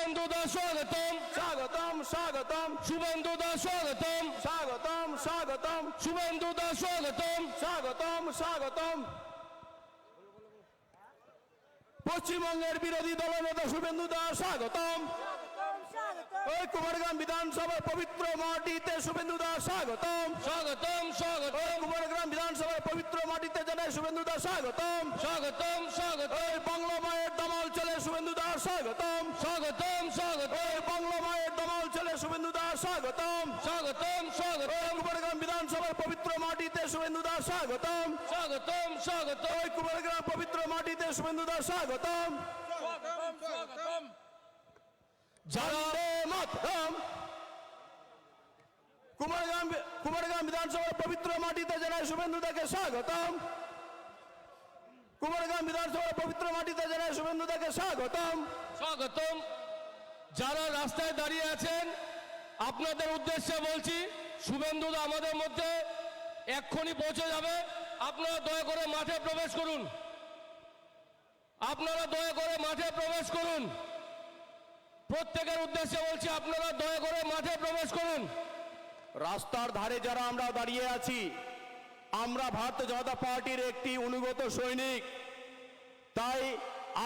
শুভেন্দুদা স্বাগতম স্বাগতম স্বাগতম শুভেন্দুদা স্বাগতম স্বাগতম স্বাগতম শুভেন্দুদা স্বাগতম স্বাগতম স্বাগতম পশ্চিমবঙ্গের বিরোধী দলনেতা শুভেন্দুদা স্বাগতম ওই কুমারগ্রাম বিধানসভার পবিত্র মাটিতে শুভেন্দুদা স্বাগতম স্বাগতম স্বাগতম কুমারগ্রাম বিধানসভার পবিত্র মাটিতে জানাই শুভেন্দুদা স্বাগতম স্বাগতম স্বাগতম বাংলা মায়ের দমাল চলে শুভেন্দুদা স্বাগতম স্বাগতম স্বাগতম বাংলা মায়ের দমাল চলে শুভেন্দুদা স্বাগতম স্বাগতম স্বাগতম কুমারগ্রাম বিধানসভার পবিত্র মাটিতে শুভেন্দুদা স্বাগতম স্বাগতম স্বাগতম কুমারগ্রাম পবিত্র মাটিতে শুভেন্দুদা স্বাগতম যারা মাতরম কুমারগ্রাম বিধানসভার পবিত্র মাটিতে জানাই শুভেন্দুদাকে স্বাগতম কুমারগ্রাম বিধানসভার পবিত্র মাটিতে জানাই শুভেন্দুদাকে স্বাগতম স্বাগতম যারা রাস্তায় দাঁড়িয়ে আছেন আপনাদের উদ্দেশ্যে বলছি শুভেন্দুদা আমাদের মধ্যে এক্ষুনি পৌঁছে যাবে। আপনারা দয়া করে মাঠে প্রবেশ করুন। আপনারা দয়া করে মাঠে প্রবেশ করুন। প্রত্যেকের উদ্দেশ্যে বলছি আপনারা দয়া করে মাঠে প্রবেশ করুন। রাস্তার ধারে যারা আমরা দাঁড়িয়ে আছি আমরা ভারতীয় জনতা পার্টির একটি অনুগত সৈনিক, তাই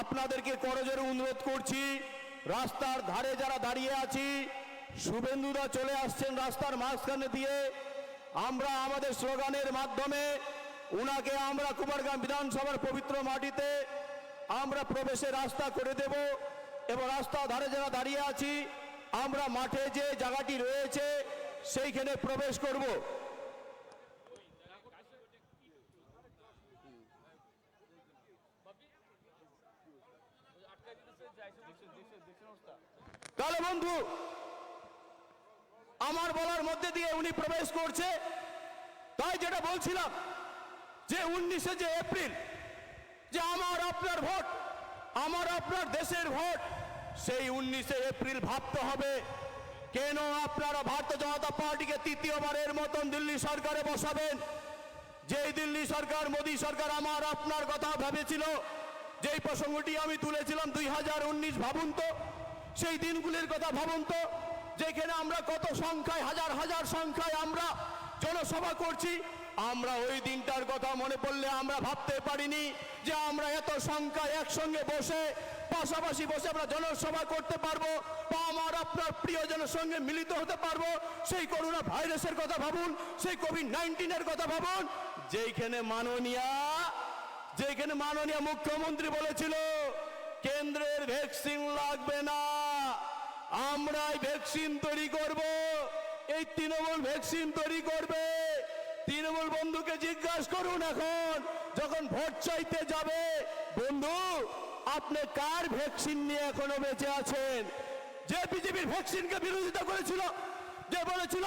আপনাদেরকে করজোরে অনুরোধ করছি রাস্তার ধারে যারা দাঁড়িয়ে আছি শুভেন্দুদা চলে আসছেন রাস্তার মাঝখানে দিয়ে, আমরা আমাদের স্লোগানের মাধ্যমে উনাকে আমরা কুমারগ্রাম বিধানসভার পবিত্র মাটিতে আমরা প্রবেশের রাস্তা করে দেব এবং রাস্তার ধারে যারা দাঁড়িয়ে আছি আমরা মাঠে যে জায়গাটি রয়েছে সেইখানে প্রবেশ করব। তাহলে বন্ধু আমার বলার মধ্যে দিয়ে উনি প্রবেশ করছে, তাই যেটা বলছিলাম যে 19শে যে এপ্রিল যে আমার আপনার ভোট, আমার আপনার দেশের ভোট, সেই 19শে এপ্রিল ভাবতে হবে কেন আপনারা ভারতীয় জনতা পার্টিকে তৃতীয়বারের মতন দিল্লি সরকারে বসাবেন। যেই দিল্লি সরকার মোদী সরকার আমার আপনার কথা ভেবেছিল, যেই প্রসঙ্গটি আমি তুলেছিলাম 2019 ভাবুন তো, সেই দিনগুলির কথা ভাবুন তো, যেখানে আমরা কত সংখ্যায় হাজার হাজার সংখ্যায় আমরা জনসভা করছি। আমরা ওই দিনটার কথা মনে পড়লে আমরা ভাবতে পারিনি যে আমরা এত সংখ্যায় একসঙ্গে বসে পাশাপাশি বসে আমরা জনসভা করতে পারবো বা আমার আপনার প্রিয়জনের সঙ্গে মিলিত হতে পারবো। সেই করোনা ভাইরাসের কথা ভাবুন, সেই কোভিড-19 কথা ভাবুন, যেখানে মাননীয় মুখ্যমন্ত্রী বলেছিল কেন্দ্রের ভ্যাকসিন লাগবে না, আমরাই ভ্যাকসিন তৈরি করব, এই তৃণমূল ভ্যাকসিন তৈরি করবে। তৃণমূল বন্ধুকে জিজ্ঞাসা করুন এখন যখন ভোট চাইতে যাবে, বন্ধু আপনি কার ভ্যাকসিন নিয়ে এখনো বেঁচে আছেন? যে বিজেপির ভ্যাকসিনকে বিরোধিতা করেছিল, যে বলেছিল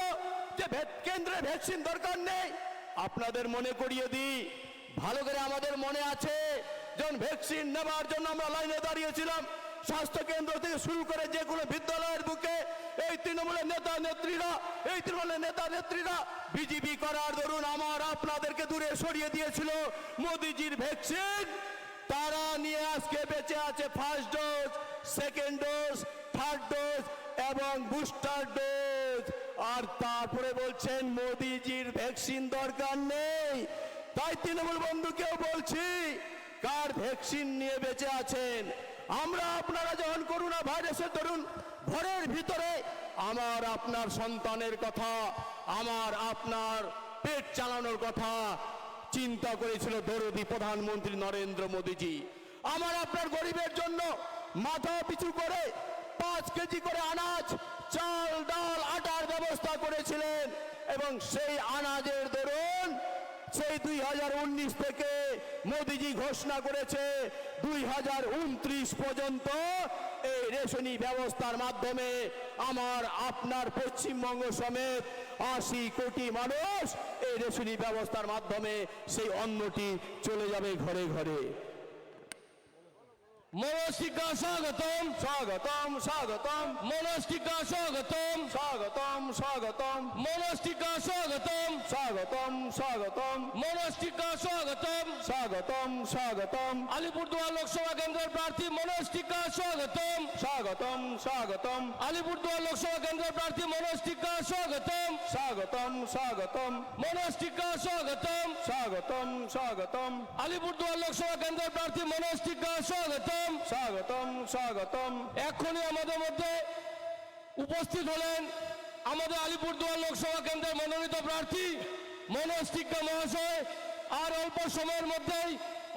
যে কেন্দ্রের ভ্যাকসিন দরকার নেই, আপনাদের মনে করিয়ে দিই, ভালো করে আমাদের মনে আছে যখন ভ্যাকসিন নেবার জন্য আমরা লাইনে দাঁড়িয়েছিলাম স্বাস্থ্য কেন্দ্র থেকে শুরু করে যে কোনো বিদ্যালয়ের বুকে এই তৃণমূলের নেতা নেত্রীরা বিজেপি করার দরুন আমার আপনাদেরকে দূরে সরিয়ে দিয়েছিল। মোদিজির ভ্যাকসিন তারা নিয়ে আজকে বেঁচে আছে, first dose, second dose, third dose এবং বুস্টার ডোজ, আর তারপরে বলছেন মোদিজির ভ্যাকসিন দরকার নেই। তাই তৃণমূল বন্ধুকেও বলছি কার ভ্যাকসিন নিয়ে বেঁচে আছেন? আমরা আপনারা যখন করোনা ভাইরাসের দরুন ঘরের ভিতরে আমার আপনার সন্তানের কথা, আমার আপনার পেট চালানোর কথা চিন্তা করেছিল দরদি প্রধানমন্ত্রী নরেন্দ্র মোদীজি, আমার আপনার গরিবের জন্য মাথা পিছু করে 5 কেজি করে আনাজ, চাল, ডাল, আটার ব্যবস্থা করেছিলেন এবং সেই আনাজের দরুন সেই 2019 থেকে মোদিজি ঘোষণা করেছে 2029 পর্যন্ত এই রেশনি ব্যবস্থার মাধ্যমে আমার আপনার পশ্চিমবঙ্গ সমেত 80 কোটি মানুষ এই রেশনি ব্যবস্থার মাধ্যমে সেই অন্নটি চলে যাবে ঘরে ঘরে। মনস্টিকা স্বাগতম, স্বাগতম স্বাগতম মনস্টিকা স্বাগতম, স্বাগতম স্বাগতম মনস্টিকা স্বাগতম, স্বাগতম স্বাগতম মনস্টিকা স্বাগতম। স্বাগতম স্বাগতম আলিপুরদুয়ার লোকসভা কেন্দ্রের প্রার্থী মনস্টিকা স্বাগতম, স্বাগতম স্বাগতম আলিপুরদুয়ার লোকসভা কেন্দ্রের প্রার্থী মনস্টিকা স্বাগতম, স্বাগতম স্বাগতম মনস্টিকা স্বাগতম, স্বাগতম স্বাগতম আলিপুরদুয়ার লোকসভা কেন্দ্রের প্রার্থী মনস্টিকা স্বাগতম। স্বাগতম স্বাগতম এক্ষুনি আমাদের মধ্যে উপস্থিত হলেন আমাদের আলিপুরদুয়ার লোকসভা কেন্দ্রের মনোনীত প্রার্থী মনস্টিকা মহাশয়। আর অল্প সময়ের মধ্যেই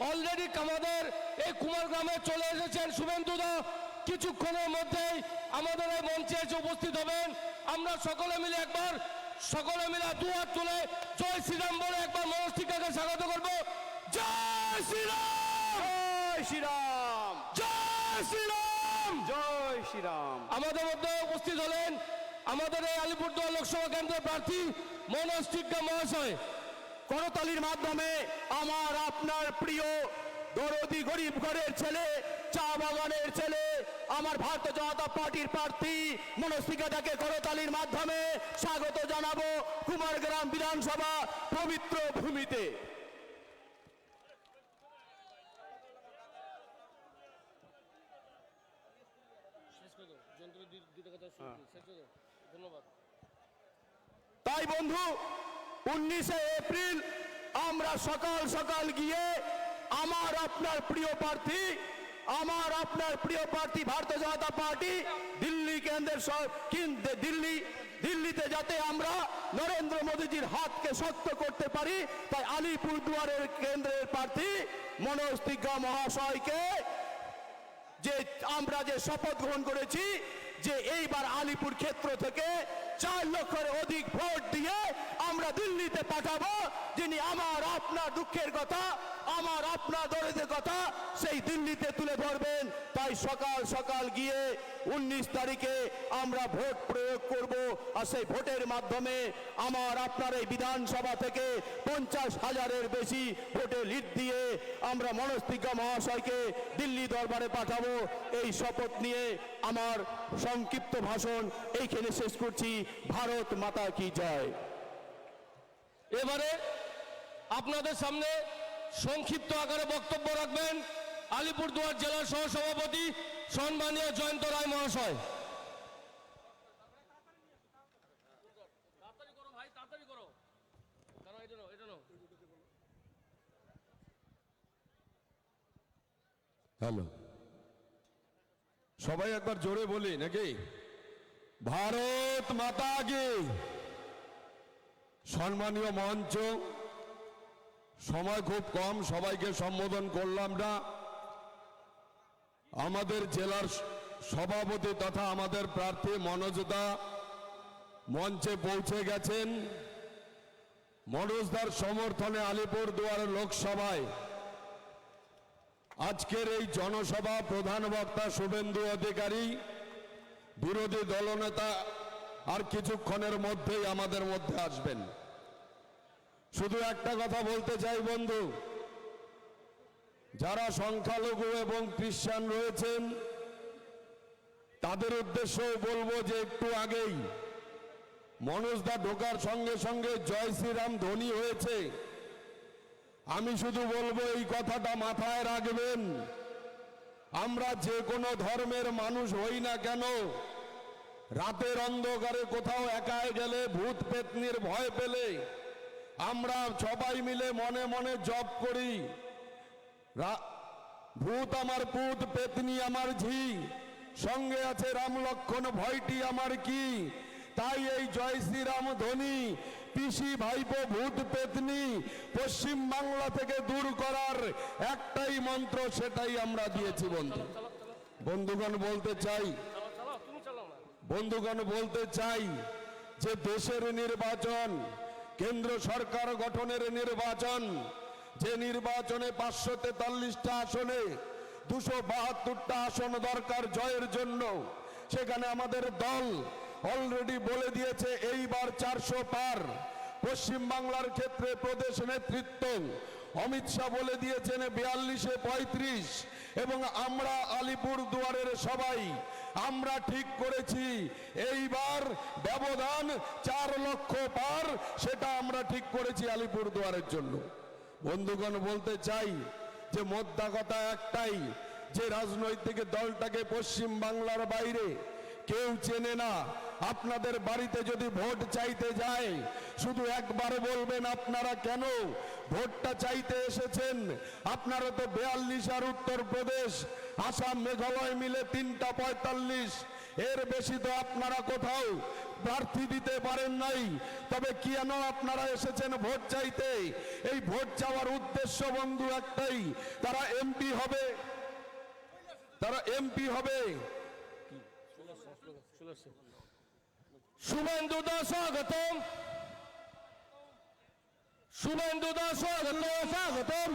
অলরেডি আমাদের এই কুমারগ্রামে চলে এসেছেন শুভেন্দুদা। কিছুক্ষণের মধ্যেই আমাদের এই মঞ্চে এসে উপস্থিত হবেন। আমরা সকলে মিলে দু হাত তুলে জয় শ্রীরাম বলে একবার মনস্টিকাকে স্বাগত করব। জয় শ্রীরাম, জয় শ্রীরাম জয় শ্রীরাম। জয় শ্রীরাম আমাদের মধ্যে উপস্থিত হলেন আমাদের এই আলিপুরদুয়ার লোকসভা কেন্দ্রের প্রার্থী মনস্টিকা মহাশয়। করতালির মাধ্যমে আমার আপনার প্রিয় দরদি গরিব ঘরের ছেলে, চা বাগানের ছেলে, আমার ভারতীয় জনতা পার্টির প্রার্থী মনস্টিকাটাকে করতালির মাধ্যমে স্বাগত জানাবো কুমারগ্রাম বিধানসভা পবিত্র ভূমিতে। ধন্যবাদ। তাই বন্ধু, 19শে এপ্রিল আমরা সকাল সকাল গিয়ে আমার আপনার প্রিয় প্রার্থী ভারতীয় জনতা পার্টি দিল্লি কেন্দ্রের দিল্লিতে যাতে আমরা নরেন্দ্র মোদীজির হাতকে শক্ত করতে পারি, তাই আলিপুরদুয়ারের কেন্দ্রের প্রার্থী মনস্টিকা মহাশয়কে আমরা যে শপথ গ্রহণ করেছি যে এইবার আলিপুর ক্ষেত্র থেকে 4 লক্ষের অধিক ভোট দিয়ে আমরা দিল্লিতে পাঠাবো, যিনি আমার আপনার দুঃখের কথা, আমার আপনার দরিদ্রের কথা সেই দিল্লিতে তুলে ধরবেন। তাই সকাল সকাল গিয়ে 19 তারিখে আমরা ভোট প্রয়োগ করব। আর সেই ভোটের মাধ্যমে আমার আপনার এই বিধানসভা থেকে 50,000-এর বেশি ভোটে লিড দিয়ে আমরা মনস্টিকা মহাশয়কে দিল্লি দরবারে পাঠাবো। এই শপথ নিয়ে আমার সংক্ষিপ্ত ভাষণ এইখানে শেষ করছি। ভারত মাতা কি জয়। এবারে আপনাদের সামনে সংক্ষিপ্ত আকারে বক্তব্য রাখবেন আলিপুরদুয়ার জেলার সহসভাপতি সম্মানীয় জয়ন্ত রায় মহাশয়। হ্যালো, সবাই একবার জোরে বলি নাকি? ভারত মাতা কি। সম্মানীয় মঞ্চ, সময় খুব কম, সবাইকে সম্বোধন করলাম না। আমাদের জেলার সভাপতি তথা আমাদের প্রার্থী মনোজদা মঞ্চে পৌঁছে গেছেন। মনোজদার সমর্থনে আলিপুরদুয়ার লোকসভায় আজকের এই জনসভা প্রধান বক্তা শুভেন্দু অধিকারী, বিরোধী দলনেতা আর কিছুক্ষণের মধ্যেই আমাদের মধ্যে আসবেন। শুধু একটা কথা বলতে চাই বন্ধু, যারা সংখ্যালঘু এবং খ্রিস্টান রয়েছেন তাদের উদ্দেশ্যেও বলবো যে একটু আগেই মনোজদা ঢোকার সঙ্গে সঙ্গে জয় শ্রীরাম ধ্বনি হয়েছে। আমি শুধু বলবো এই কথাটা মাথায় রাখবেন, আমরা যে কোনো ধর্মের মানুষ হই না কেন, রাতের অন্ধকারে কোথাও একাই গেলে ভূত পেতনির ভয় পেলে আমরা সবাই মিলে মনে মনে জপ করি, ভূত আমার পুত পেতনি আমার ঝি, সঙ্গে আছে রাম লক্ষণ ভয়টি আমার কি। তাই এই জয় শ্রীরাম ধ্বনি পিসি ভাইপো ভূত পেতনি পশ্চিম বাংলা থেকে দূর করার একটাই মন্ত্র, সেটাই আমরা দিয়েছি বন্ধু। বন্ধুগণ বলতে চাই যে দেশের নির্বাচন, কেন্দ্র সরকার গঠনের নির্বাচন, যে নির্বাচনে 543টা আসনে 272টা আসন দরকার জয়ের জন্য, সেখানে আমাদের দল অলরেডি বলে দিয়েছে এইবার 400 পার। পশ্চিম বাংলার ক্ষেত্রে প্রদেশ নেতৃত্ব অমিত শাহ বলে দিয়েছেন 42-এ 35, এবং আমরা আলিপুর দুয়ারের সবাই আমরা ঠিক করেছি এইবার ব্যবধান 4 লক্ষ পার, সেটা আমরা ঠিক করেছি আলিপুর দুয়ারের জন্য। বন্ধুগণ, বলতে চাই যে মোদ্দা কথা একটাই, যে রাজনৈতিক দলটাকে পশ্চিম বাংলার বাইরে কেউ চেনে না। আপনাদের বাড়িতে যদি ভোট চাইতে যায়, শুধু একবার বলবেন আপনারা কেন ভোটটা চাইতে এসেছেন। আপনারা তো 42 আর উত্তরপ্রদেশ, আসাম, মেঘালয় মিলে 3টা 45, এর বেশি তো আপনারা কোথাও প্রার্থী দিতে পারেন নাই। তবে কেন আপনারা এসেছেন ভোট চাইতে? এই ভোট চাওয়ার উদ্দেশ্য বন্ধু একটাই, তারা এমপি হবে, তারা এমপি হবে। শুভেন্দু দা স্বাগতম, শুভেন্দু দা স্বাগতম, স্বাগতম,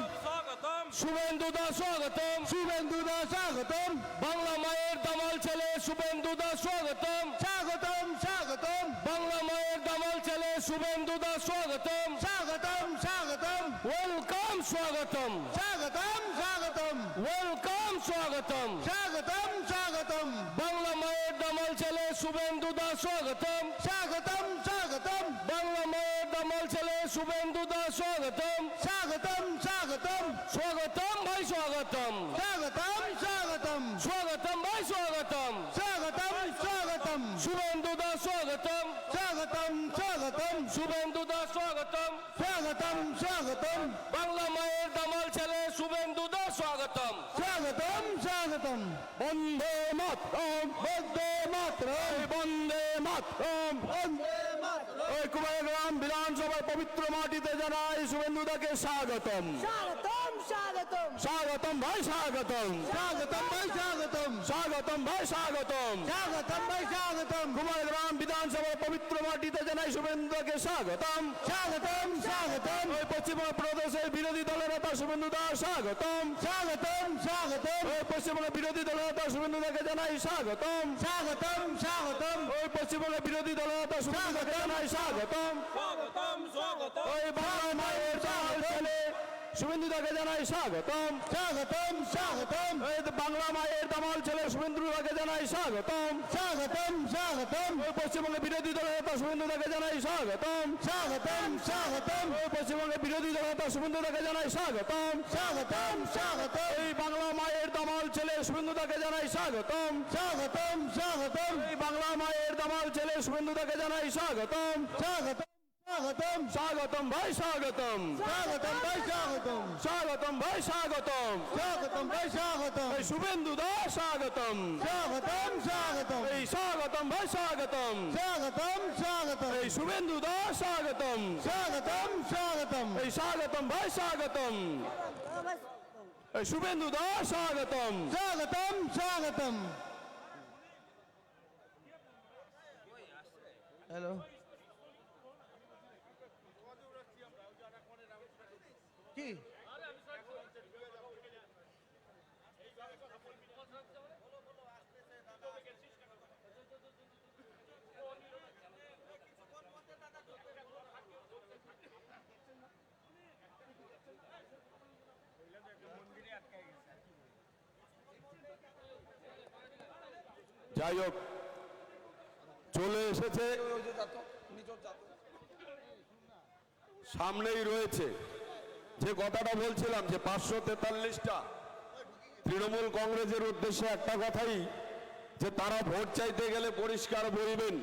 শুভেন্দু দা স্বাগতম, শুভেন্দু দা স্বাগতম, বাংলা মায়ের দামাল ছেলে শুভেন্দু দা স্বাগতম, স্বাগতম, স্বাগতম, বাংলা মায়ের দামাল ছেলে শুভেন্দু দা স্বাগতম, স্বাগতম, স্বাগতম, ওয়েলকাম, স্বাগতম, স্বাগতম, স্বাগতম, ওয়েলকাম, স্বাগতম, স্বাগতম, স্বাগতম, বাংলা মায়ের দামাল ছেলে শুভেন্দু দা স্বাগতম, স্বাগতম, স্বাগতম, বাংলা মায়ের দামাল ছেলে শুভেন্দু দা স্বাগতম, স্বাগতম, স্বাগতম, স্বাগতম ভাই, স্বাগতম, স্বাগতম, স্বাগতম, স্বাগতম ভাই, স্বাগতম, স্বাগতম, স্বাগতম, শুভেন্দু দা স্বাগতম, স্বাগতম, স্বাগতম, শুভেন্দু দা স্বাগতম, স্বাগতম, স্বাগতম, বাংলা মায়ের দামাল ছেলে শুভেন্দু দা স্বাগতম, স্বাগতম, স্বাগতম, বন্দে মাতরম, বন্দে মাতরম, বন্দে মাতরম, বন্দে মাতরম, ওই কুমারগ্রাম বিধানসভার পবিত্র মাটিতে জানাই শুভেন্দুদাকে স্বাগতম। স্বাগতম, স্বাগতম, স্বাগতম ভাই, স্বাগতম, স্বাগতম ভাই, স্বাগতম, স্বাগতম ভাই, স্বাগতম। স্বাগতম ভাই, স্বাগতম, কুমারগ্রাম বিধানসভার পবিত্র মাটিতে জানাই শুভেন্দুদাকে স্বাগতম। স্বাগতম, স্বাগতম, ওই পশ্চিমবঙ্গ প্রদেশের বিরোধী দলের নেতা শুভেন্দুদা স্বাগতম। স্বাগতম, স্বাগতম, ওই পশ্চিমবঙ্গ বিরোধী দলের নেতা শুভেন্দুদাকে জানাই স্বাগতম। স্বাগতম, স্বাগতম, ওই পশ্চিমবঙ্গ বিরোধী দলের নেতা শুভেন্দুদাকে জানাই স্বাগতম। ওই বাংলা মায়ের দামাল ছেলে শুভেন্দুদাকে জানাই স্বাগতম। স্বাগতম, স্বাগতম, এই বাংলা মায়ের দামাল ছেলে শুভেন্দুদাকে জানাই স্বাগতম। স্বাগতম, স্বাগতম, ওই পশ্চিমবঙ্গের বিরোধী দলের নেতা শুভেন্দুদাকে জানাই স্বাগতম। স্বাগতম, স্বাগতম, ওই পশ্চিমবঙ্গের বিরোধী দলের নেতা শুভেন্দুদাকে জানাই স্বাগতম। স্বাগতম, স্বাগতম, এই বাংলা মায়ের দামাল ছেলে শুভেন্দুদাকে জানাই স্বাগতম। স্বাগতম, স্বাগতম, এই বাংলা মায়ের দামাল ছেলে শুভেন্দুদাকে জানাই স্বাগতম। স্বাগতম, স্বাগতম, স্বাগতম ভাই, স্বাগতম, স্বাগতম ভাই, স্বাগতম, স্বাগতম ভাই, স্বাগতম। স্বাগতম ভাই, স্বাগতম, এই শুভেন্দুদা স্বাগতম। স্বাগতম, স্বাগতম, এই স্বাগতম ভাই, স্বাগতম। স্বাগতম, স্বাগতম, এই শুভেন্দুদা স্বাগতম। স্বাগতম, স্বাগতম, এই স্বাগতম ভাই, স্বাগতম। এই শুভেন্দুদা স্বাগতম। স্বাগতম, স্বাগতম। হ্যালো, কি যাই হোক, চলে এসেছে, সামনেই রয়েছে। যে কথাটা বলছিলাম যে 543টা তৃণমূল কংগ্রেসের উদ্দেশ্যে একটা কথাই, যে তারা ভোট চাইতে গেলে পরিষ্কার বলবেন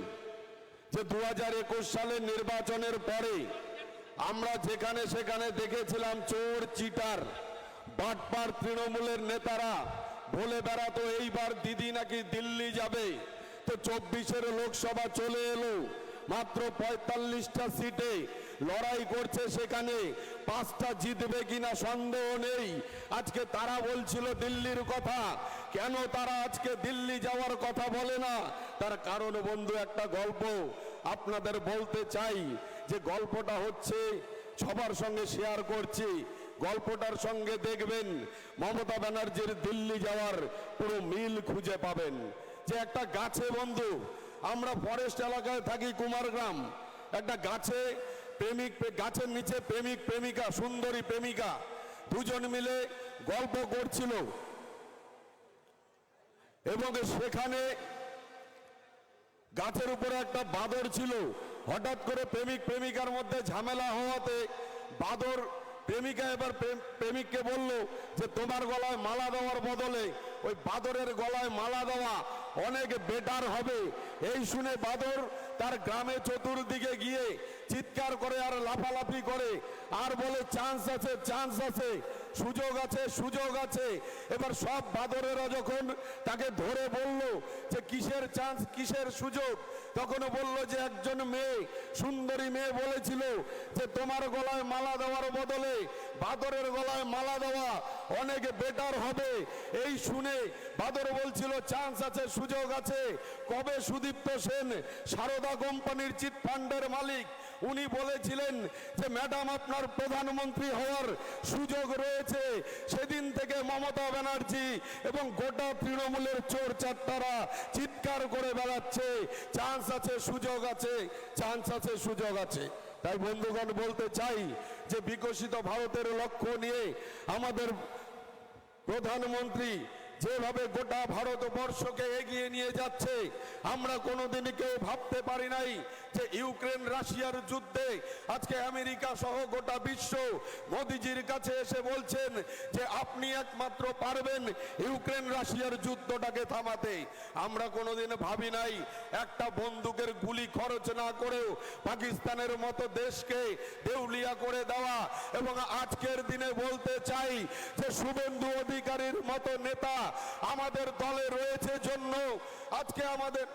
যে 2021 সালের নির্বাচনের পরে আমরা যেখানে সেখানে দেখেছিলাম চোর চিটার বাটপার তৃণমূলের নেতারা বলে বেড়াতো এইবার দিদি নাকি দিল্লি যাবে। তো 24-এর লোকসভা চলে এলো, মাত্র 45টা সিটে লড়াই করছে, সেখানে 5টা জিতবে কিনা সন্দেহ নেই। আজকে তারা বলছিল দিল্লির কথা, কেন তারা আজকে দিল্লি যাওয়ার কথা বলে না? তার কারণ বন্ধু একটা গল্প আপনাদের বলতে চাই, যে গল্পটা হচ্ছে সবার সঙ্গে শেয়ার করছি। গল্পটার সঙ্গে দেখবেন মমতা ব্যানার্জির দিল্লি যাওয়ার পুরো মিল খুঁজে পাবেন। যে একটা গাছে বন্ধু, আমরা ফরেস্ট এলাকায় থাকি কুমারগ্রাম, একটা গাছে গাছের নিচে প্রেমিক প্রেমিকা, সুন্দরী প্রেমিকা দুজন মিলে গল্প করছিল। এবং সেখানে গাছের উপরে একটা বাঁদর ছিল। হঠাৎ করে প্রেমিক প্রেমিকার মধ্যে ঝামেলা হওয়াতে বাঁদর প্রেমিকা এবার প্রেমিককে বলল যে তোমার গলায় মালা দেওয়ার বদলে ওই বাঁদরের গলায় মালা দেওয়া অনেক বেটার হবে। এই শুনে বাঁদর তার গ্রামে চতুর্দিকে গিয়ে চিৎকার করে আর লাফালাফি করে আর বলে চান্স আছে, চান্স আছে, সুযোগ আছে, সুযোগ আছে। এবার সব বাঁদরেরা যখন তাকে ধরে বলল যে কিসের চান্স, কিসের সুযোগ, তখনও বলল যে একজন মেয়ে, সুন্দরী মেয়ে বলেছিল যে তোমার গলায় মালা দেওয়ার বদলে বাঁদরের গলায় মালা দেওয়া অনেক বেটার হবে। এই শুনে বাঁদর বলছিল চান্স আছে, সুযোগ আছে। কবে সুদীপ্ত সেন সারদা কোম্পানির চিট ফান্ডের মালিক, উনি বলেছিলেন যে ম্যাডাম আপনার প্রধানমন্ত্রী হওয়ার সুযোগ রয়েছে, সেদিন থেকে মমতা ব্যানার্জি এবং গোটা তৃণমূলের চোর চাট্টারা চিৎকার করে বেড়াচ্ছে চান্স আছে, সুযোগ আছে, চান্স আছে, সুযোগ আছে। তাই বন্ধুগণ বলতে চাই যে বিকশিত ভারতের লক্ষ্য নিয়ে আমাদের প্রধানমন্ত্রী যেভাবে গোটা ভারতবর্ষকে এগিয়ে নিয়ে যাচ্ছে, আমরা কোনোদিন কেউ ভাবতে পারি নাই যে ইউক্রেন রাশিয়ার যুদ্ধে আজকে আমেরিকা সহ গোটা বিশ্ব মোদিজির কাছে এসে বলছেন যে আপনি একমাত্র পারবেন ইউক্রেন রাশিয়ার যুদ্ধটাকে থামাতে। আমরা কোনোদিন ভাবি নাই একটা বন্দুকের গুলি খরচ না করেও পাকিস্তানের মতো দেশকে দেউলিয়া করে দেওয়া। এবং আজকের দিনে বলতে চাই যে শুভেন্দু অধিকারীর মতো নেতা আমাদের দলে রয়েছে জন্য আজকে আমাদের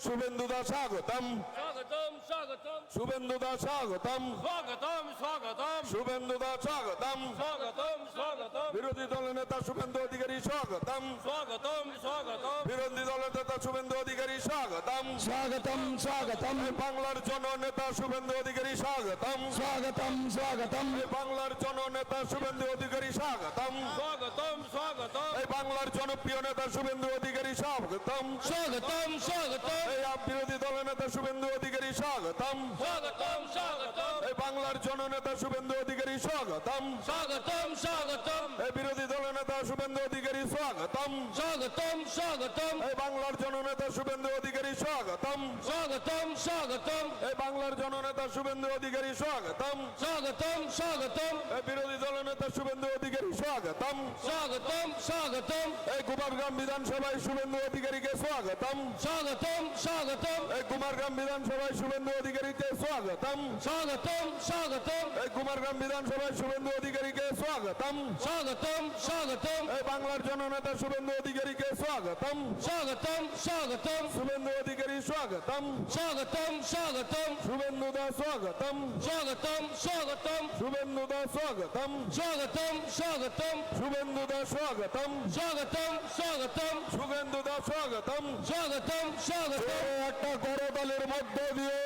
শুভেন্দুদা স্বাগতম, স্বাগতম, স্বাগতম, শুভেন্দুদা স্বাগতম, স্বাগতম, স্বাগতম, শুভেন্দুদা স্বাগতম, স্বাগতম, স্বাগতম, বিরোধী দলের নেতা শুভেন্দু অধিকারী স্বাগতম, স্বাগতম, স্বাগতম, বিরোধী দলের নেতা শুভেন্দু অধিকারী স্বাগতম, স্বাগতম, স্বাগতম, বাংলার জননেতা শুভেন্দু অধিকারী স্বাগতম, স্বাগতম, স্বাগতম, বাংলার জননেতা শুভেন্দু অধিকারী স্বাগতম, স্বাগতম, স্বাগতম, এই বাংলার জনপ্রিয় নেতা শুভেন্দু অধিকারী স্বাগতম, স্বাগতম, স্বাগতম, এই বিরোধী দলের নেতা শুভেন্দু অধিকারী স্বাগতম, স্বাগতম, স্বাগতম, এই বাংলার জননেতা শুভেন্দু অধিকারী স্বাগতম, স্বাগতম, স্বাগতম, এই বিরোধী দলের নেতা শুভেন্দু অধিকারী স্বাগতম, স্বাগতম, স্বাগতম, এই বাংলার জননেতা শুভেন্দু অধিকারী স্বাগতম, স্বাগতম, স্বাগতম, এই বাংলার জননেতা শুভেন্দু অধিকারী স্বাগতম, স্বাগতম, স্বাগতম, এই বিরোধী দলের নেতা শুভেন্দু অধিকারী স্বাগতম, স্বাগতম, স্বাগতম, এই কুমারগ্রাম বিধানসভায় শুভেন্দু অধিকারীকে স্বাগতম, স্বাগতম, স্বাগতম, এই কুমারগ্রাম বিধানসভায় শুভেন্দু অধিকারীকে স্বাগতম, স্বাগতম, স্বাগতম, এই কুমারগ্রাম বিধানসভায় শুভেন্দু অধিকারীকে স্বাগতম, স্বাগতম, স্বাগতম, এই বাংলার জননেতা শুভেন্দু অধিকারীকে স্বাগতম, স্বাগতম, স্বাগতম, শুভেন্দু অধিকারী স্বাগতম, স্বাগতম, স্বাগতম, শুভেন্দু দা স্বাগতম, স্বাগতম, স্বাগতম, শুভেন্দু দা স্বাগতম, স্বাগতম, স্বাগতম, শুভেন্দু দা স্বাগতম, স্বাগতম, স্বাগতম, শুভেন্দু দা স্বাগতম। স্বাগতম, স্বাগতম, একটা করতালের মধ্য দিয়ে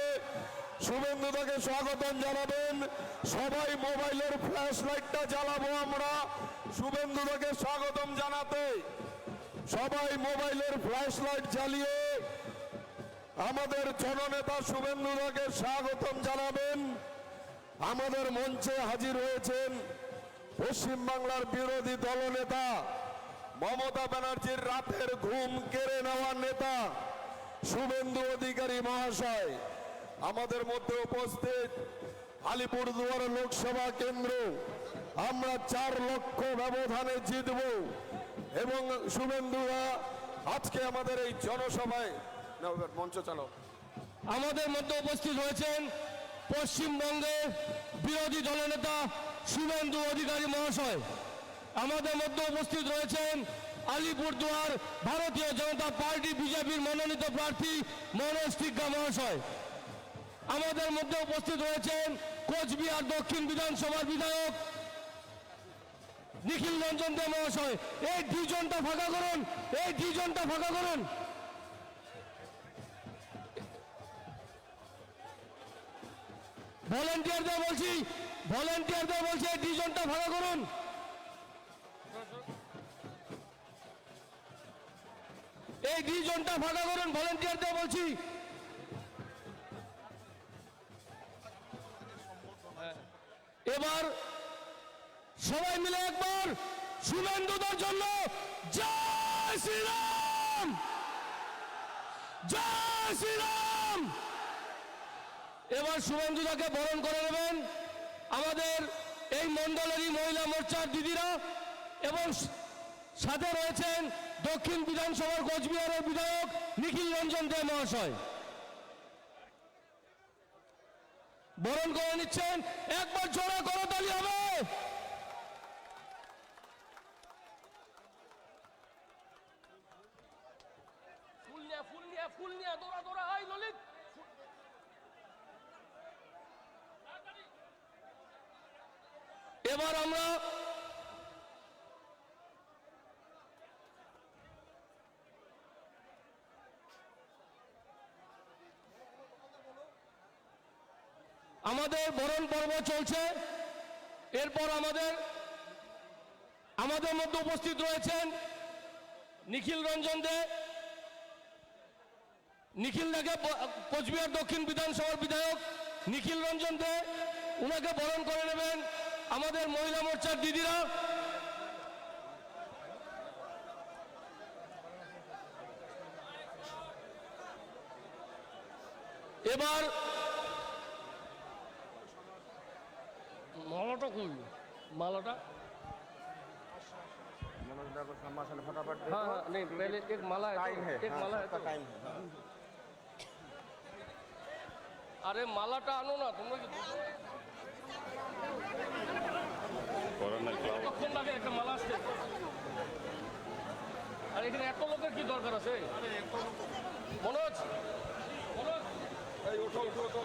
শুভেন্দু দাকে স্বাগতম জানাবেন। সবাই মোবাইলের ফ্ল্যাশ লাইটটা জ্বালাবো আমরা শুভেন্দু দাকে স্বাগতম জানাতে। সবাই মোবাইলের ফ্ল্যাশ লাইট জ্বালিয়ে আমাদের জননেতা শুভেন্দু দাকে স্বাগতম জানাবেন। আমাদের মঞ্চে হাজির হয়েছেন পশ্চিমবাংলার বিরোধী দলনেতা মমতা ব্যানার্জির রাতের ঘুম কেড়ে নেওয়ার নেতা শুভেন্দু অধিকারী মহাশয়। আমাদের মধ্যে উপস্থিত আলিপুরদুয়ার লোকসভা কেন্দ্র আমরা 4 লক্ষ ব্যবধানে জিতব এবং শুভেন্দুরা আজকে আমাদের এই জনসভায় মঞ্চ চালো। আমাদের মধ্যে উপস্থিত হয়েছেন পশ্চিমবঙ্গের বিরোধী দলনেতা শুভেন্দু অধিকারী মহাশয়। আমাদের মধ্যে উপস্থিত রয়েছেন আলিপুরদুয়ার ভারতীয় জনতা পার্টি বিজেপির মনোনীত প্রার্থী মনোজ টিগ্গা মহাশয়। আমাদের মধ্যে উপস্থিত রয়েছেন কোচবিহার দক্ষিণ বিধানসভার বিধায়ক নিখিল রঞ্জন দে মহাশয়। এই দুইজনটা ফাঁকা করুন, এই দুইজনটা ফাঁকা করুন। ভলেন্টিয়ারদের বলছি, ভলেন্টিয়ারদের বলছি এই দুইজনটা ফাঁকা করুন। এই দুইজনটা ফাঁকা করুন, ভলেন্টিয়ারদের বলছি। এবার সবাই মিলে একবার শুভেন্দুদের জন্য জয় শ্রীরাম। শ্রীরাম, জয় শ্রীরাম। এবার শুভেন্দুদাকে বরণ করে নেবেন আমাদের এই মণ্ডলেরই মহিলা মোর্চার দিদিরা এবং সাথে রয়েছেন দক্ষিণ বিধানসভার কোচবিহারের বিধায়ক নিখিল রঞ্জন দে মহাশয়। বরণ করে নিচ্ছেন, একবার জোরে করতালি হবে। ফুল নিয়ে দৌড়া দৌড়া, হাই ললিত। এবার আমরা আমাদের বরণ পর্ব চলছে। এরপর আমাদের মধ্যে উপস্থিত রয়েছেন নিখিল রঞ্জন দে। নিখিল দাকে কোচবিহার দক্ষিণ বিধানসভার বিধায়ক নিখিল রঞ্জন দে, উনাকে বরণ করে নেবেন আমাদের মহিলা মোর্চার দিদিরা। এবার মালাটা কই, मालाटा हाँ हाँ नहीं पहले एक माला है, एक माला है तो टाइम है। अरे मालाटा आनो ना তোমরা কি কতক্ষণ লাগে একটা মালা আসতে? আর এখানে এত লোকের কি দরকার আছে? মনোজ মনোজ এই ওঠো ওঠো ওঠো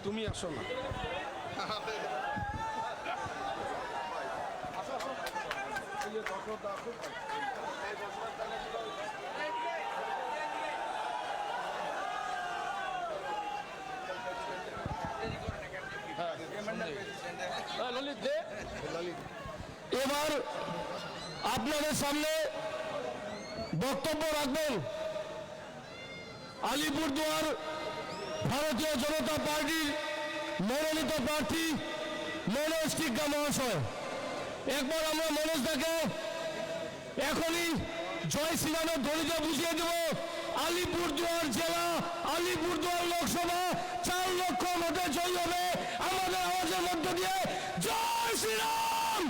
তুমি আসো না। ললিত দে। এবার আপনাদের সামনে বক্তব্য রাখবেন আলিপুরদুয়ার ভারতীয় জনতা পার্টির মনোনীত প্রার্থী মনোজ টিগ্গা মহাশয়। একবার আমরা মনোজ দাকে এখনই জয় শ্রীরামের ধ্বনিতে বুঝিয়ে দেব। আলিপুরদুয়ার জেলা, আলিপুরদুয়ার লোকসভা 4 লক্ষ ভোটে জয়ী হবে আমাদের আওয়াজের মধ্য দিয়ে। জয় শ্রীরাম।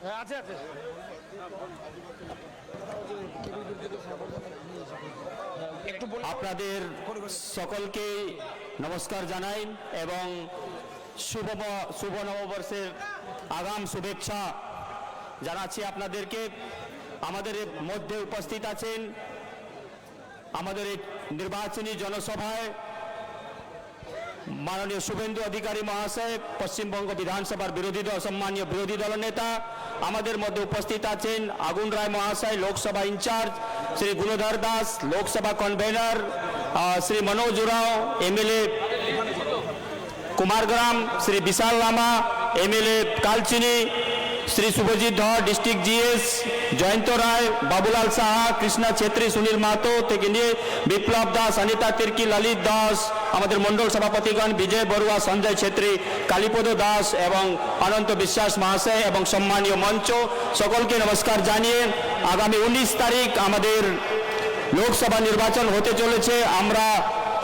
হ্যাঁ আছে আছে। আপনাদের সকলকে নমস্কার জানাই এবং শুভ নববর্ষের আগাম শুভেচ্ছা জানাচ্ছি আপনাদেরকে। আমাদের মধ্যে উপস্থিত আছেন আমাদের এই নির্বাচনী জনসভায় মাননীয় শুভেন্দু অধিকারী মহাশয়, পশ্চিমবঙ্গ বিধানসভার বিরোধী দল সম্মানীয় বিরোধী দল নেতা। আমাদের মধ্যে উপস্থিত আছেন আগুন রায় মহাশয়, Loksabha incharge, Shri Gunadhar Das, Loksabha convenor, Shri Manoj Oraon, MLA Kumargram, Shri Bishal Lama, MLA Kalchini, Shri Subhajit Dhar, district GS, Jayanta Roy, Babulal Saha, Krishna Chhetri, Sunil Mahato থেকে নিয়ে বিপ্লব দাস, অনিতা তির্কি, ললিত দাস, আমাদের মন্ডল সভাপতিগণ বিজয় বড়ুয়া, সঞ্জয় ছেত্রী, কালীপদ দাস এবং অনন্ত বিশ্বাস মহাশয় এবং সম্মানীয় মঞ্চ, সকলকে নমস্কার জানিয়ে আগামী 19 তারিখ আমাদের লোকসভা নির্বাচন হতে চলেছে। আমরা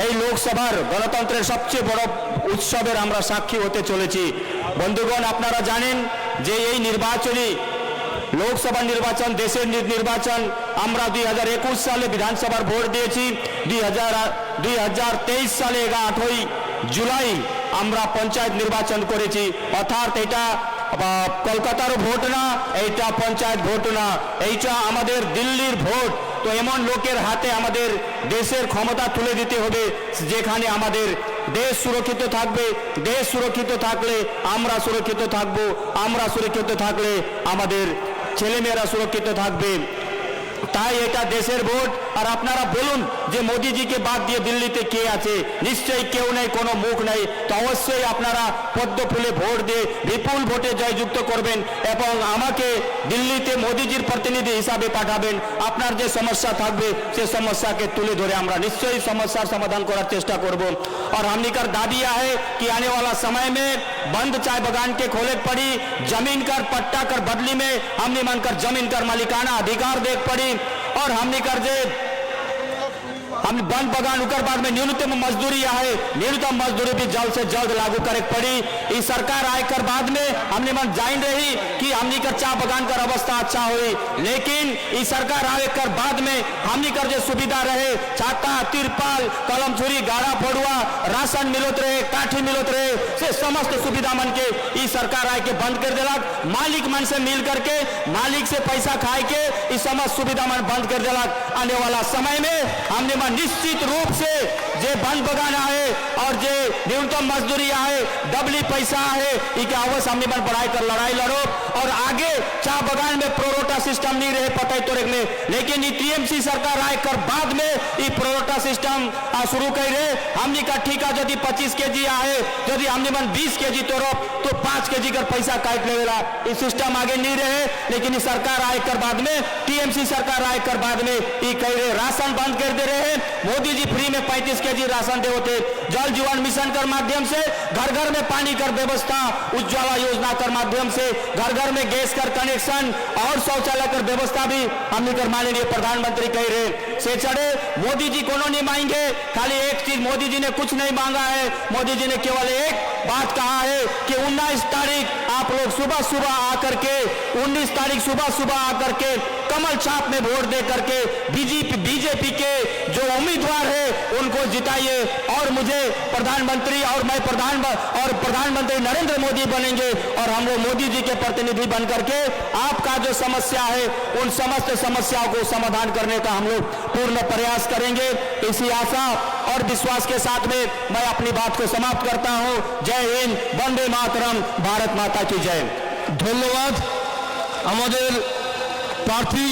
এই লোকসভার গণতন্ত্রের সবচেয়ে বড় উৎসবের আমরা সাক্ষী হতে চলেছি। বন্ধুগণ, আপনারা জানেন যে এই নির্বাচনী লোকসভা নির্বাচন দেশের নির্বাচন। আমরা 2021 সালে বিধানসভার ভোট দিয়েছি, 2023 সালে 8ই জুলাই আমরা পঞ্চায়েত নির্বাচন করেছি। অর্থাৎ এটা কলকাতার ভোট না, এইটা পঞ্চায়েত ভোট না, এইটা আমাদের দিল্লির ভোট। তো এমন লোকের হাতে আমাদের দেশের ক্ষমতা তুলে দিতে হবে যেখানে আমাদের দেশ সুরক্ষিত থাকবে। দেশ সুরক্ষিত থাকলে আমরা সুরক্ষিত থাকব, আমরা সুরক্ষিত থাকলে আমাদের ছেলেমেয়েরা সুরক্ষিত থাকবে। তাই এটা দেশের ভোট। আর আপনারা বলুন যে মোদিজিকে বাদ দিয়ে দিল্লিতে কে আছে? নিশ্চয়ই কেউ নেই, কোনো মুখ নেই। তো অবশ্যই আপনারা পদ্ম ফুলে ভোট দিয়ে বিপুল ভোটে জয়যুক্ত করবেন এবং আমাকে দিল্লিতে মোদিজির প্রতিনিধি হিসাবে পাঠাবেন। আপনার যে সমস্যা থাকবে সে সমস্যাকে তুলে ধরে আমরা নিশ্চয়ই সমস্যার সমাধান করার চেষ্টা করব। और हमने कर दाबिया है कि आने वाला समय में बंद चाय बगान के खोले पड़ी, जमीन कर पट्टा कर बदली में हमने मानकर जमीन कर मालिकाना अधिकार देख पड़ी और हमने कर जे हम बंद बगान उकर बाद में न्यूनतम मजदूरी है, न्यूनतम मजदूरी भी जल्द से जल्द लागू करे पड़ी। इस सरकार आए कर बाद में हमने मन जान रही कि हमने कर चाय बगान कर अवस्था अच्छा हुई, लेकिन इस सरकार आए कर बाद में हमने कर जो सुविधा रहे छाता तिरपाल कलम छुरी गाड़ा पड़ुआ राशन मिलत रहे काठी मिलत रहे से समस्त सुविधा मन के इस सरकार आए के बंद कर दिलक। मालिक मन से मिल करके मालिक से पैसा खाए के इस समस्त सुविधा मन बंद कर दिलक। आने वाला समय में हमने निश्चित रूप से जे बंद बगान है और जे न्यूनतम मजदूरी है डबली पैसा है इके अवश्य हमने मन बढ़ाई कर लड़ाई लड़ो और आगे चाय बगान में प्रोरोटा सिस्टम नहीं रहे पता तो में, लेकिन टीएमसी सरकार आए कर बाद में ये प्रोरोटा सिस्टम शुरू कर रहे। हमने का ठीक है यदि 25 केजी है यदि हमने मन 20 केजी तो 5 केजी कर पैसा काट लेगा। ये सिस्टम आगे नहीं रहे, लेकिन इस सरकार आए कर बाद में टीएमसी सरकार आए कर बाद में ये कह रहे राशन बंद कर दे रहे हैं। मोदी जी फ्री में 35 केजी राशन दे होते, जल जीवन मिशन कर माध्यम से घर घर में पानी कर व्यवस्था, उज्ज्वला योजना कर माध्यम से घर घर में गैस कर कनेक्शन और शौचालय कर व्यवस्था भी हमने कर माननीय प्रधानमंत्री कह रहे से चढ़े। मोदी जी कोनो नहीं मांगे, खाली एक चीज मोदी जी ने कुछ नहीं मांगा है, मोदी जी ने केवल एक बात कहा है कि 19 तारीख आप लोग सुबह सुबह आकर के 19 तारीख सुबह सुबह आकर के कमल छाप में वोट दे करके बीजेपी के जो उम्मीदवार है उनको जिताइए और मुझे प्रधानमंत्री और मैं प्रधानमंत्री नरेंद्र मोदी बनेंगे और हम लोग मोदी जी के प्रतिनिधि बन करके आपका जो समस्या है उन समस्त समस्याओं को समाधान करने का हम लोग पूर्ण प्रयास करेंगे। इसी आशा और विश्वास के साथ में मैं अपनी बात को समाप्त करता हूं। जय हिंद, वंदे मातरम, भारत माता की जय। ধন্যবাদ আমাদের প্রার্থী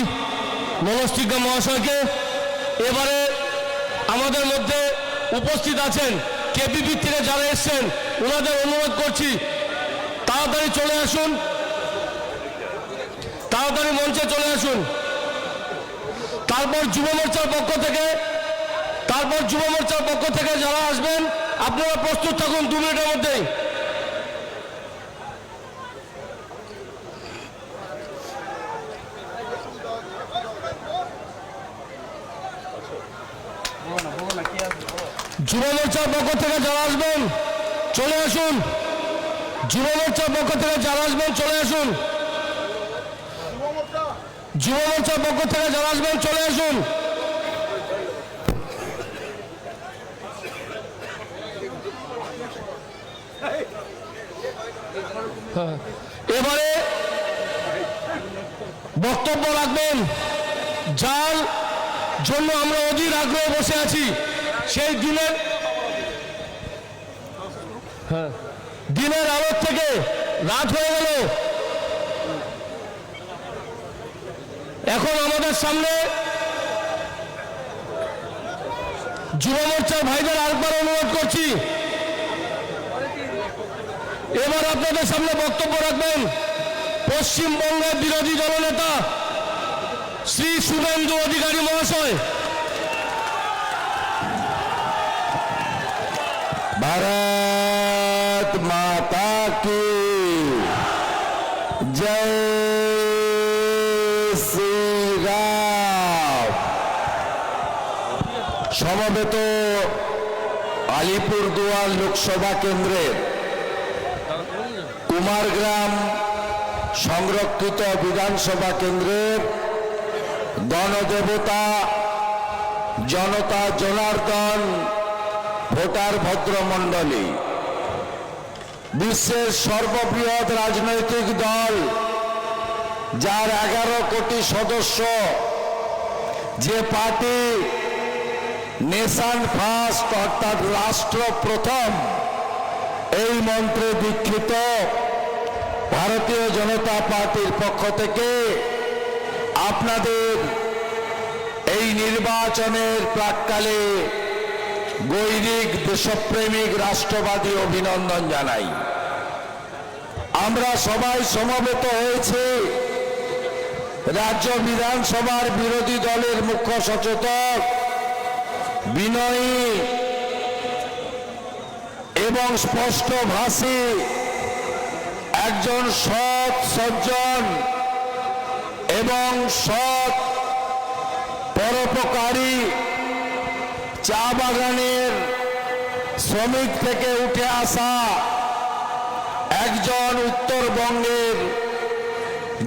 মনস্টিকা মহাশয়কে। এবারে আমাদের মধ্যে উপস্থিত আছেন কেপিপি থেকে যারা এসেছেন ওনাদের অনুরোধ করছি তাড়াতাড়ি চলে আসুন, তাড়াতাড়ি মঞ্চে চলে আসুন। তারপর যুব মোর্চার পক্ষ থেকে যারা আসবেন আপনারা প্রস্তুত থাকুন 2 মিনিটের মধ্যেই। যুব মোর্চার পক্ষ থেকে যারা আসবেন চলে আসুন, যুব মোর্চার পক্ষ থেকে যারা আসবেন চলে আসুন, যুব মোর্চার পক্ষ থেকে যারা আসবেন চলে আসুন। এবারে বক্তব্য রাখবেন যার জন্য আমরা অধীর আগ্রহে বসে আছি, সেই দিনের আলোর থেকে রাত হয়ে গেল। এখন আমাদের সামনে যুব মোর্চার ভাইদের আরেকবার অনুরোধ করছি, এবার আপনাদের সামনে বক্তব্য রাখবেন পশ্চিমবঙ্গের বিরোধী দলনেতা শ্রী শুভেন্দু অধিকারী মহাশয়। भारत माता की जय श्री राम। সমবেত আলিপুরদুয়ার লোকসভা কেন্দ্রের কুমারগ্রাম সংরক্ষিত বিধানসভা কেন্দ্রের গণদেবতা জনতা জনার্দন ভোটার ভদ্রমণ্ডলী, বিশ্বের সর্ববৃহৎ রাজনৈতিক দল যার 11 কোটি সদস্য, যে পার্টি নেশন ফার্স্ট অর্থাৎ রাষ্ট্র প্রথম এই মন্ত্রে দীক্ষিত ভারতীয় জনতা পার্টির পক্ষ থেকে আপনাদের এই নির্বাচনের প্রাক্কালে গৈরিক দেশপ্রেমিক রাষ্ট্রবাদী অভিনন্দন জানাই। আমরা সবাই সমবেত হয়েছে রাজ্য বিধানসভার বিরোধী দলের মুখ্য সচেতক বিনয়ী এবং স্পষ্টভাষী একজন সৎ সজ্জন এবং সৎ পরোপকারী চা বাগানের শ্রমিক থেকে উঠে আসা একজন উত্তরবঙ্গের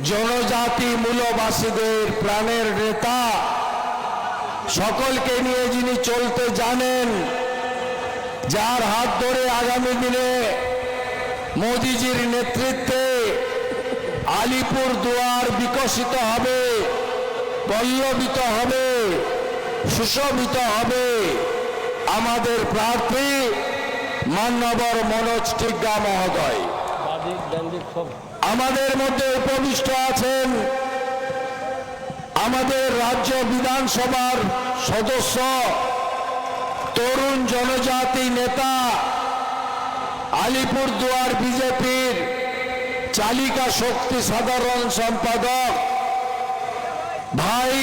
জনজাতি মূলবাসীদের প্রাণের নেতা, সকলকে নিয়ে যিনি চলতে জানেন, যার হাত ধরে আগামী দিনে মোদিজির নেতৃত্বে আলিপুর দুয়ার বিকশিত হবে, পল্লবিত হবে, সুশোভিত হবে, আমাদের প্রার্থী মান্যবর মনোজ টিগ্গা মহোদয়। আমাদের মধ্যে উপবিষ্ট আছেন আমাদের রাজ্য বিধানসভার সদস্য, তরুণ জনজাতি নেতা, আলিপুরদুয়ার বিজেপির চালিকা শক্তি সাধারণ সম্পাদক ভাই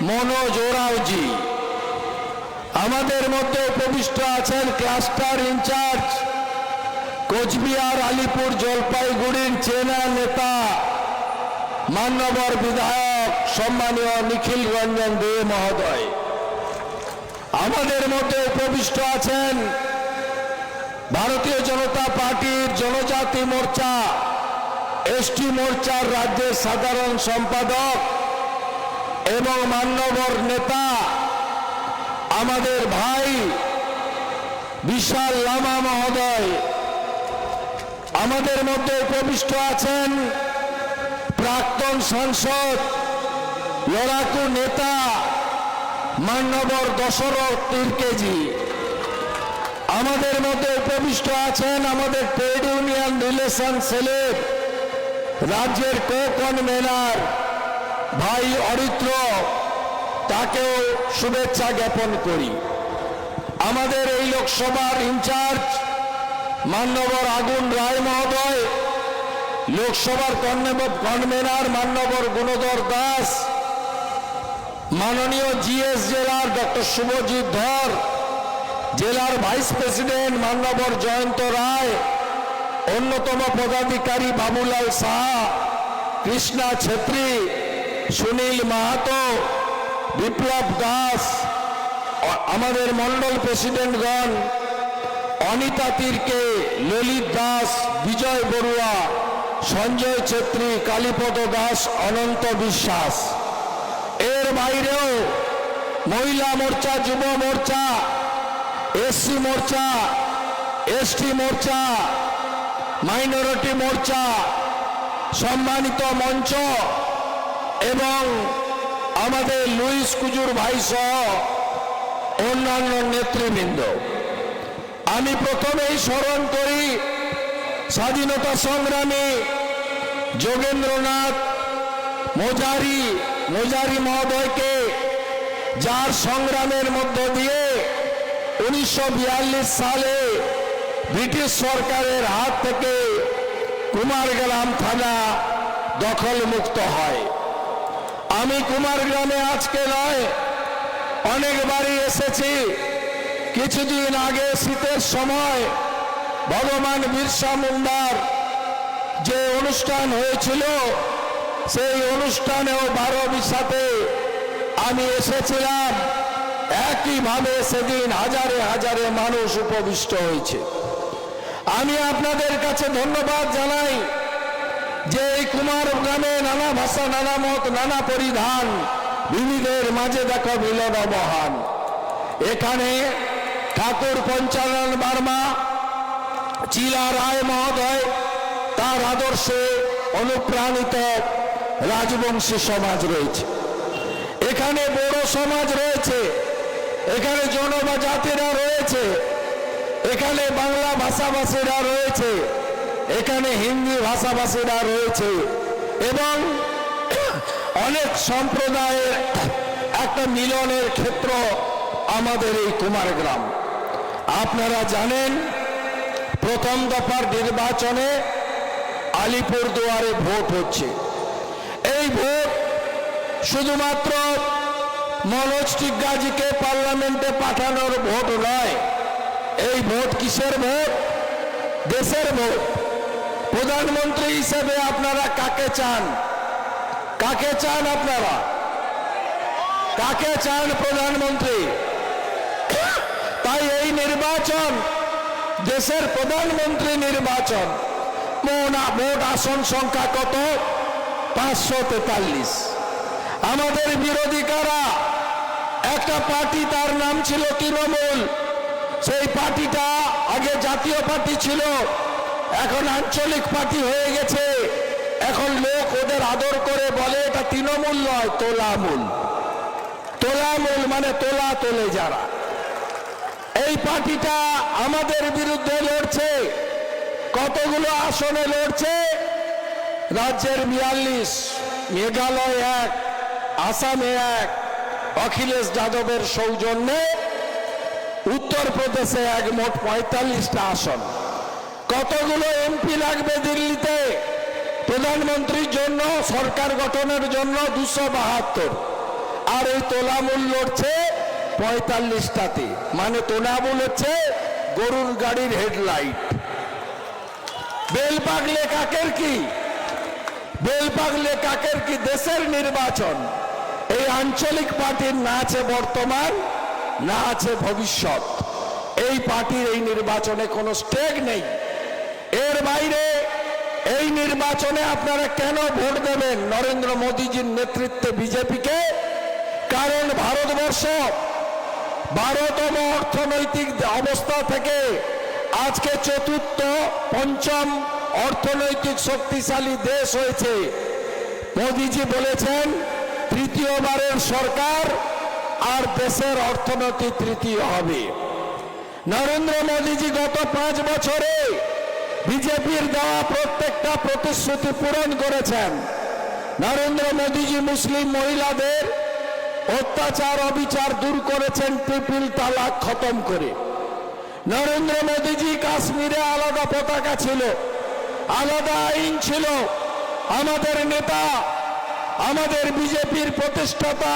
মনোজ ওরাওজি। আমাদের মধ্যে উপবিষ্ট আছেন ক্লাস্টার ইনচার্জ কোচবিহার আলিপুর জলপাইগুড়ির চেনা নেতা মান্যবর বিধায়ক সম্মানীয় নিখিল রঞ্জন দে মহোদয়। আমাদের মধ্যে উপবিষ্ট আছেন ভারতীয় জনতা পার্টির জনজাতি মোর্চা এসটি মোর্চার রাজ্যের সাধারণ সম্পাদক এবং মান্যবর নেতা আমাদের ভাই বিশাল লামা মহোদয়। আমাদের মধ্যে উপবিষ্ট আছেন প্রাক্তন সাংসদ লড়াকু নেতা মান্যবর দশরথ তির্কেজি। আমাদের মধ্যে উপবিষ্ট আছেন আমাদের ট্রেড ইউনিয়ন রিলেশন সেলের রাজ্যের কো কনভেনার ভাই অরিত্র, তাকেও শুভেচ্ছা জ্ঞাপন করি। আমাদের এই লোকসভার ইনচার্জ মান্যবর আগুন রায় মহোদয়, লোকসভার কনভেনার মান্যবর গুণধর দাস, মাননীয় জিএস জেলার ডক্টর শুভজিৎ ধর, জেলার ভাইস প্রেসিডেন্ট মান্যবর জয়ন্ত রায়, অন্যতম পদাধিকারী বাবুলাল সাহা, কৃষ্ণা ছেত্রী, সুনীল মাহাতো, বিপ্লব দাস, আমাদের মন্ডল প্রেসিডেন্টগণ অনিতা তির্কে, ললিত দাস, বিজয় বড়ুয়া, সঞ্জয় ছেত্রী, কালীপদ দাস, অনন্ত বিশ্বাস। এর বাইরেও মহিলা মোর্চা, যুব মোর্চা, এসসি মোর্চা, এসটি মোর্চা, মাইনরিটি মোর্চা, সম্মানিত মঞ্চ এবং আমাদের লুইস কুজুর ভাই সহ অন্যান্য নেতৃবৃন্দ। আমি প্রথমেই স্মরণ করি স্বাধীনতা সংগ্রামী যোগেন্দ্রনাথ মোজারি মহোদয়কে, যার সংগ্রামের মধ্য দিয়ে 1942 সালে ব্রিটিশ সরকারের হাত থেকে কুমারগ্রাম থানা দখল মুক্ত হয়। আমি কুমারগ্রামে আজকে নয়, অনেকবারই এসেছি। কিছুদিন আগে শীতের সময় ভগবান বিরসা মুন্ডার যে অনুষ্ঠান হয়েছিল, সেই অনুষ্ঠানেও 12 বিশাতে আমি এসেছিলাম। একইভাবে সেদিন হাজারে হাজারে মানুষ উপবিষ্ট হয়েছে। আমি আপনাদের কাছে ধন্যবাদ জানাই যে এই কুমারগ্রামে নানা ভাষা, নানা মত, নানা পরিধান, বিবিধের মাঝে দেখো মিলন মহান। এখানে ঠাকুর পঞ্চানন বর্মা, চিলা রায় মহোদয়, তার আদর্শে অনুপ্রাণিত রাজবংশী সমাজ রয়েছে, এখানে বড় সমাজ রয়েছে, এখানে জনজাতিরা রয়েছে, এখানে বাংলা ভাষাভাষীরা রয়েছে, এখানে হিন্দি ভাষাভাষীরা রয়েছে এবং অনেক সম্প্রদায়ের একটা মিলনের ক্ষেত্র আমাদের এই কুমারগ্রাম। আপনারা জানেন প্রথম দফার নির্বাচনে আলিপুরদুয়ারে ভোট হচ্ছে। এই ভোট শুধুমাত্র মনোজ টিগ্গাজিকে পার্লামেন্টে পাঠানোর ভোট নয়, এই ভোট কিসের ভোট? দেশের ভোট। প্রধানমন্ত্রী হিসেবে আপনারা কাকে চান? কাকে চান আপনারা? কাকে চান প্রধানমন্ত্রী? তাই এই নির্বাচন দেশের প্রধানমন্ত্রী নির্বাচন। মোট আসন সংখ্যা কত? 543। আমাদের বিরোধী কারা? একটা পার্টি, তার নাম ছিল তৃণমূল। সেই পার্টিটা আগে জাতীয় পার্টি ছিল, এখন আঞ্চলিক পার্টি হয়ে গেছে। এখন লোক ওদের আদর করে বলে এটা তৃণমূল নয়, তোলামূল। তোলামূল মানে তোলা তোলে যারা। এই পার্টিটা আমাদের বিরুদ্ধে লড়ছে। কতগুলো আসনে লড়ছে? রাজ্যের 42, মেঘালয় 1, আসামে 1, অখিলেশ যাদবের সৌজন্যে উত্তরপ্রদেশে 1, মোট 45টা আসন। কতগুলো এমপি লাগবে দিল্লিতে প্রধানমন্ত্রীর জন্য, সরকার গঠনের জন্য? 272। আর এই তোলামূল লড়ছে 45টাতে। মানে তোলামূল হচ্ছে গরুর গাড়ির হেডলাইট। বেল পাগলে কাকের কি? বেল পাগলে কাকের কি? দেশের নির্বাচন। এই আঞ্চলিক পার্টির না আছে বর্তমান, না আছে ভবিষ্যৎ। এই পার্টির এই নির্বাচনে কোনো স্টেক নেই। এর বাইরে এই নির্বাচনে আপনারা কেন ভোট দেবেন নরেন্দ্র মোদীজির নেতৃত্বে বিজেপিকে? কারণ ভারতবর্ষ 12তম অর্থনৈতিক অবস্থা থেকে আজকে চতুর্থ, পঞ্চম অর্থনৈতিক শক্তিশালী দেশ হয়েছে। মোদীজি বলেছেন তৃতীয়বারের সরকার, আর দেশের অর্থনীতি তৃতীয় হবে। নরেন্দ্র মোদীজি গত 5 বছরে বিজেপির দেওয়া প্রত্যেকটা প্রতিশ্রুতি পূরণ করেছেন। নরেন্দ্র মোদীজি মুসলিম মহিলাদের অত্যাচার অবিচার দূর করেছেন, ট্রিপল তালাক খতম করে। নরেন্দ্র মোদীজি কাশ্মীরে আলাদা পতাকা ছিল, আলাদা আইন ছিল। আমাদের নেতা, আমাদের বিজেপির প্রতিষ্ঠাতা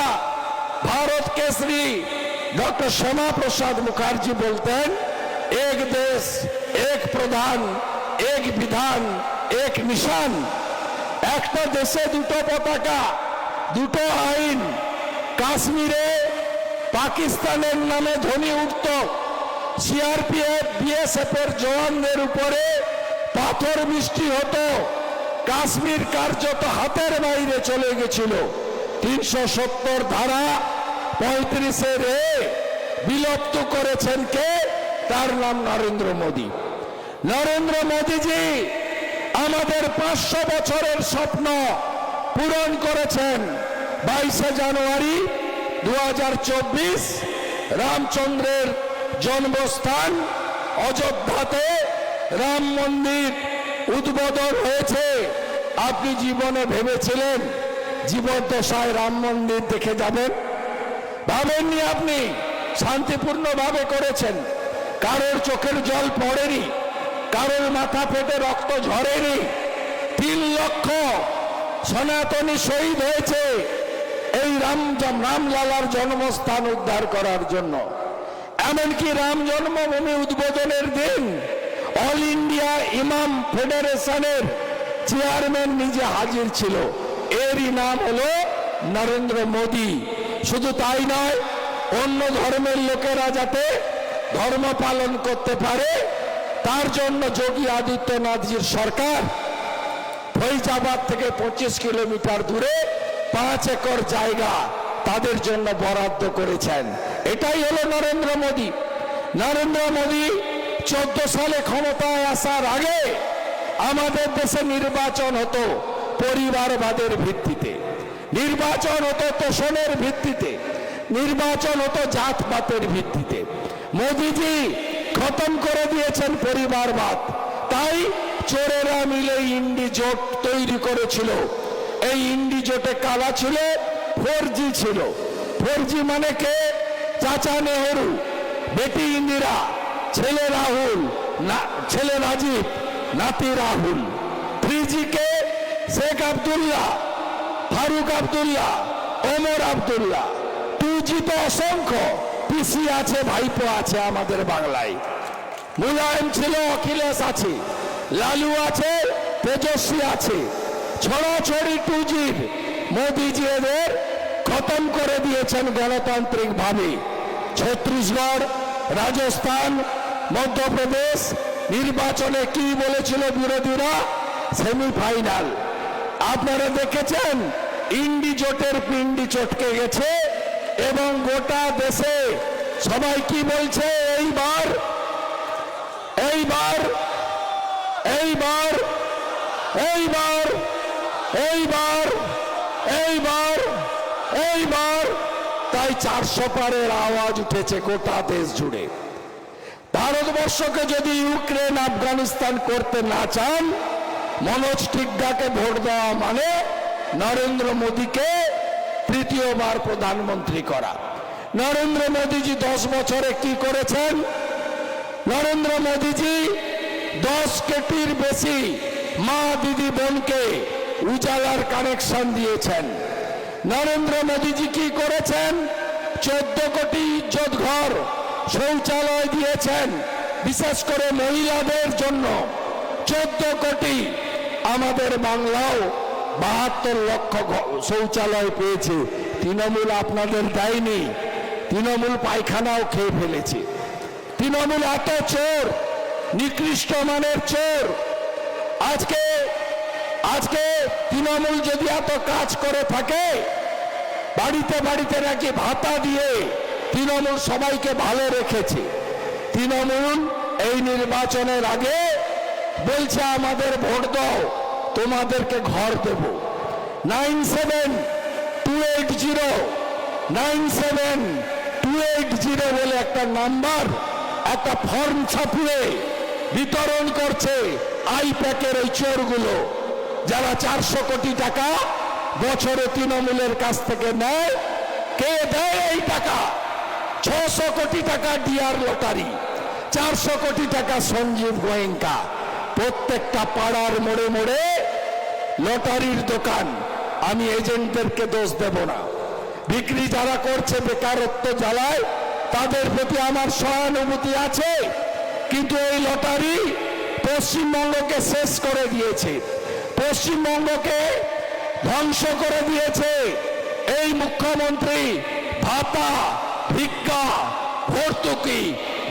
ভারত কেশরী ডক্টর শ্যামা প্রসাদ মুখার্জি বলতেন, এক দেশ, এক প্রধান, এক বিধান, এক নিশান। একটা দেশে দুটো পতাকা, দুটো আইন। কাশ্মীরে পাকিস্তানের নামে ধ্বনি উঠত, সিআরপিএফ, বিএসএফ এর জওয়ানদের উপরে পাথর বৃষ্টি হতো। কাশ্মীর কার্যত হাতের বাইরে চলে গেছিল। 370 ধারা 35-এর বিলুপ্ত করেছেন কে? তার নাম নরেন্দ্র মোদী। নরেন্দ্র মোদীজি আমাদের 500 বছরের স্বপ্ন পূরণ করেছেন। 22শে জানুয়ারি 2024 রামচন্দ্রের জন্মস্থান অযোধ্যাতে রাম মন্দির উদ্বোধন হয়েছে। আপনি জীবনে ভেবেছিলেন জীবদ্দশায় রাম মন্দির দেখে যাবেন? ভাবেননি। আপনি শান্তিপূর্ণভাবে করেছেন। কারোর চোখের জল পড়েনি, কারোর মাথা ফেটে রক্ত ঝরেনি। 3 লক্ষ সনাতনী শহীদ হয়েছে এই রামলালার জন্মস্থান উদ্ধার করার জন্য। এমনকি রাম জন্মভূমি উদ্বোধনের দিন অল ইন্ডিয়া ইমাম ফেডারেশনের চেয়ারম্যান নিজে হাজির ছিল। এরই নাম হলো নরেন্দ্র মোদী। শুধু তাই নয়, অন্য ধর্মের লোকেরা যাতে ধর্ম পালন করতে পারে তার জন্য যোগী আদিত্যনাথজির সরকার ফৈজাবাদ থেকে 25 কিলোমিটার দূরে 5 একর জায়গা তাদের জন্য বরাদ্দ করেছেন। এটাই হলো নরেন্দ্র মোদী। নরেন্দ্র মোদী 14 সালে ক্ষমতায় আসার আগে আমাদের দেশে নির্বাচন হতো পরিবারবাদের ভিত্তিতে, নির্বাচন হতো তোষণের ভিত্তিতে, নির্বাচন হতো জাতপাতের ভিত্তিতে। মোদীজি খতম করে দিয়েছেন পরিবারবাদ। তাই চোরেরা মিলে ইন্ডি জোট তৈরি করেছিল। এই ইন্ডি জোটে কারা ছিল? 4G ছিল। 4G মানে কে? চাচা নেহরু, বেটি ইন্দিরা, ছেলে রাহুল, ছেলে রাজীব, নাতি রাহুল। 3G কে? শেখ আব্দুল্লাহ, ফারুক আব্দুল্লাহ, ওমর আব্দুল্লাহ। 2G তো অসংখ্য, পিসি আছে, ভাইপো আছে আমাদের বাংলায়। মুলায়ম ছিল, অখিলেশ আছে, লালু আছে, তেজস্বী আছে, ছড়াছড়ি টুজির মোদিজি এদের খতম করে দিয়েছেন গণতান্ত্রিক ভাবে। ছত্তিশগড়, রাজস্থান, মধ্যপ্রদেশ নির্বাচনে কি বলেছিল বিরোধীরা? সেমিফাইনাল। আপনারা দেখেছেন ইন্ডি জোটের পিন্ডি চটকে গেছে এবং গোটা দেশে সবাই কি বলছে? এইবার এইবার এইবার এইবার এইবার এইবার এইবার তাই 400 পারের আওয়াজ উঠেছে গোটা দেশ জুড়ে। ভারতবর্ষকে যদি ইউক্রেন আফগানিস্তান করতে না চান, মনোজ টিগ্গাকে ভোট দেওয়া মানে নরেন্দ্র মোদীকে তৃতীয়বার প্রধানমন্ত্রী করা। নরেন্দ্র মোদীজি 10 বছরে কি করেছেন? নরেন্দ্র মোদীজি 10 কোটির বেশি মা দিদি বোনকে উজালার কানেকশন দিয়েছেন। নরেন্দ্র মোদীজি কি করেছেন? 14 কোটি ইজ্জত ঘর শৌচালয় দিয়েছেন, বিশেষ করে মহিলাদের জন্য 14 কোটি। আমাদের বাংলাও 72 লক্ষ শৌচালয় পেয়েছে। তৃণমূল আপনাদের দেয়নি, তৃণমূল পায়খানাও খেয়ে ফেলেছে। তৃণমূল এত চোর, নিকৃষ্ট মানের চোর। আজকে আজকে তৃণমূল যদি এত কাজ করে থাকে, বাড়িতে বাড়িতে নাকি ভাতা দিয়ে তৃণমূল সবাইকে ভালো রেখেছে। তৃণমূল এই নির্বাচনের আগে বলছে আমাদের ভোট দাও, তোমাদেরকে ঘর দেব। 97-280 97-280 বলে একটা নাম্বার, একটা ফর্ম ছাপিয়ে বিতরণ করছে আইপ্যাকের ওই চোরগুলো, যারা 400 কোটি টাকা বছরে তৃণমূলের কাছ থেকে নেয়। কে দেয় এই টাকা? 600 কোটি টাকা ডিআর লটারি, 400 কোটি টাকা সঞ্জীব গোয়েঙ্কা। প্রত্যেকটা পাড়ার মোড়ে মোড়ে লটারির দোকান। আমি এজেন্টদেরকে দোষ দেব না, বিক্রি যারা করছে বেকারত্ব জ্বালায় তাদের প্রতি আমার সহানুভূতি আছে, কিন্তু এই লটারি পশ্চিমবঙ্গকে শেষ করে দিয়েছে, পশ্চিমবঙ্গকে ধ্বংস করে দিয়েছে। এই মুখ্যমন্ত্রী ভাতা, ভিক্ষা, ভর্তুকি,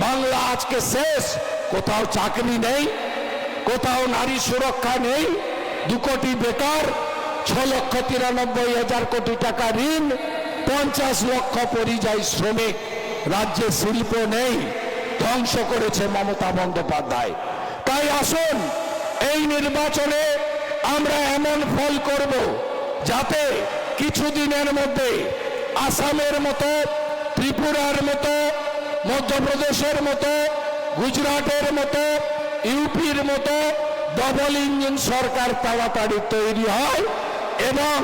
বাংলা আজকে শেষ। কোথাও চাকরি নেই, কোথাও নারী সুরক্ষা নেই, 2 কোটি বেকার, 6,93,000 কোটি টাকা ঋণ, 50 লক্ষ পরিযায়ী শ্রমিক, রাজ্যে শিল্প নেই। ধ্বংস করেছে মমতা বন্দ্যোপাধ্যায়। তাই আসুন এই নির্বাচনে আমরা এমন ফল করব যাতে কিছুদিনের মধ্যে আসামের মতো, ত্রিপুরার মতো, মধ্যপ্রদেশের মতো, গুজরাটের মতো, ইউপির মতো ডবল ইঞ্জিন সরকার তাড়াতাড়ি তৈরি হয় এবং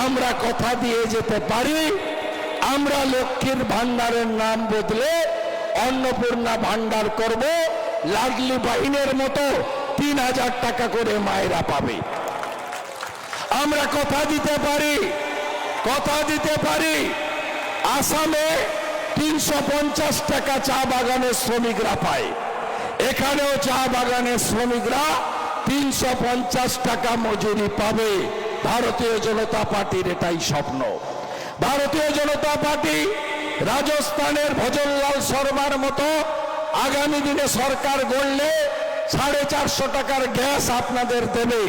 আমরা কথা দিয়ে যেতে পারি আমরা লক্ষ্মীর ভান্ডারের নাম বদলে অন্নপূর্ণা ভান্ডার করব। লাডলি বাহিনের মতো 3,000 টাকা করে মায়েরা পাবে। আমরা কথা দিতে পারি আসামে 350 টাকা চা বাগানের শ্রমিকরা পায়, এখানেও চা বাগানের শ্রমিকরা 350 টাকা মজুরি পাবে। ভারতীয় জনতা পার্টির এটাই স্বপ্ন। ভারতীয় জনতা পার্টি রাজস্থানের ভজনলাল শর্মার মতো আগামী দিনে সরকার গড়লে 450 টাকার গ্যাস আপনাদের দেবে।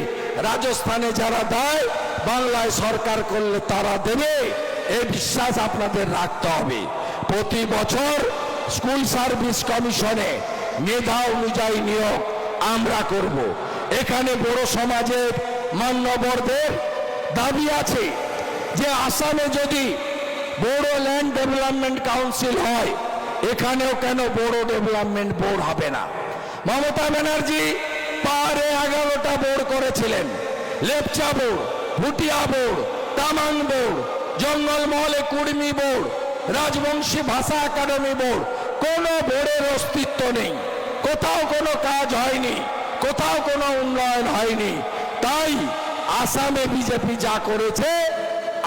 রাজস্থানে যারা দেয়, বাংলায় সরকার করলে তারা দেবে, এই বিশ্বাস আপনাদের রাখতে হবে। প্রতি বছর স্কুল সার্ভিস কমিশনে মেধা অনুযায়ী নিয়োগ আমরা করব। এখানে বড় সমাজের মান্যবরদের দাবি আছে যে আসামে যদি বড় ল্যান্ড ডেভেলপমেন্ট কাউন্সিল হয়, এখানেও কেন বড় ডেভেলপমেন্ট বোর্ড হবে না? মমতা ব্যানার্জি পাহাড়ে 11টা বোর্ড করেছিলেন, Lepcha board, Bhutia board, Tamang board, জঙ্গলমহলে কুর্মী বোর্ড, রাজবংশী ভাষা একাডেমি বোর্ড। কোনো বোর্ডের অস্তিত্ব নেই, কোথাও কোনো কাজ হয়নি, কোথাও কোনো উন্নয়ন হয়নি। তাই আসামে বিজেপি যা করেছে,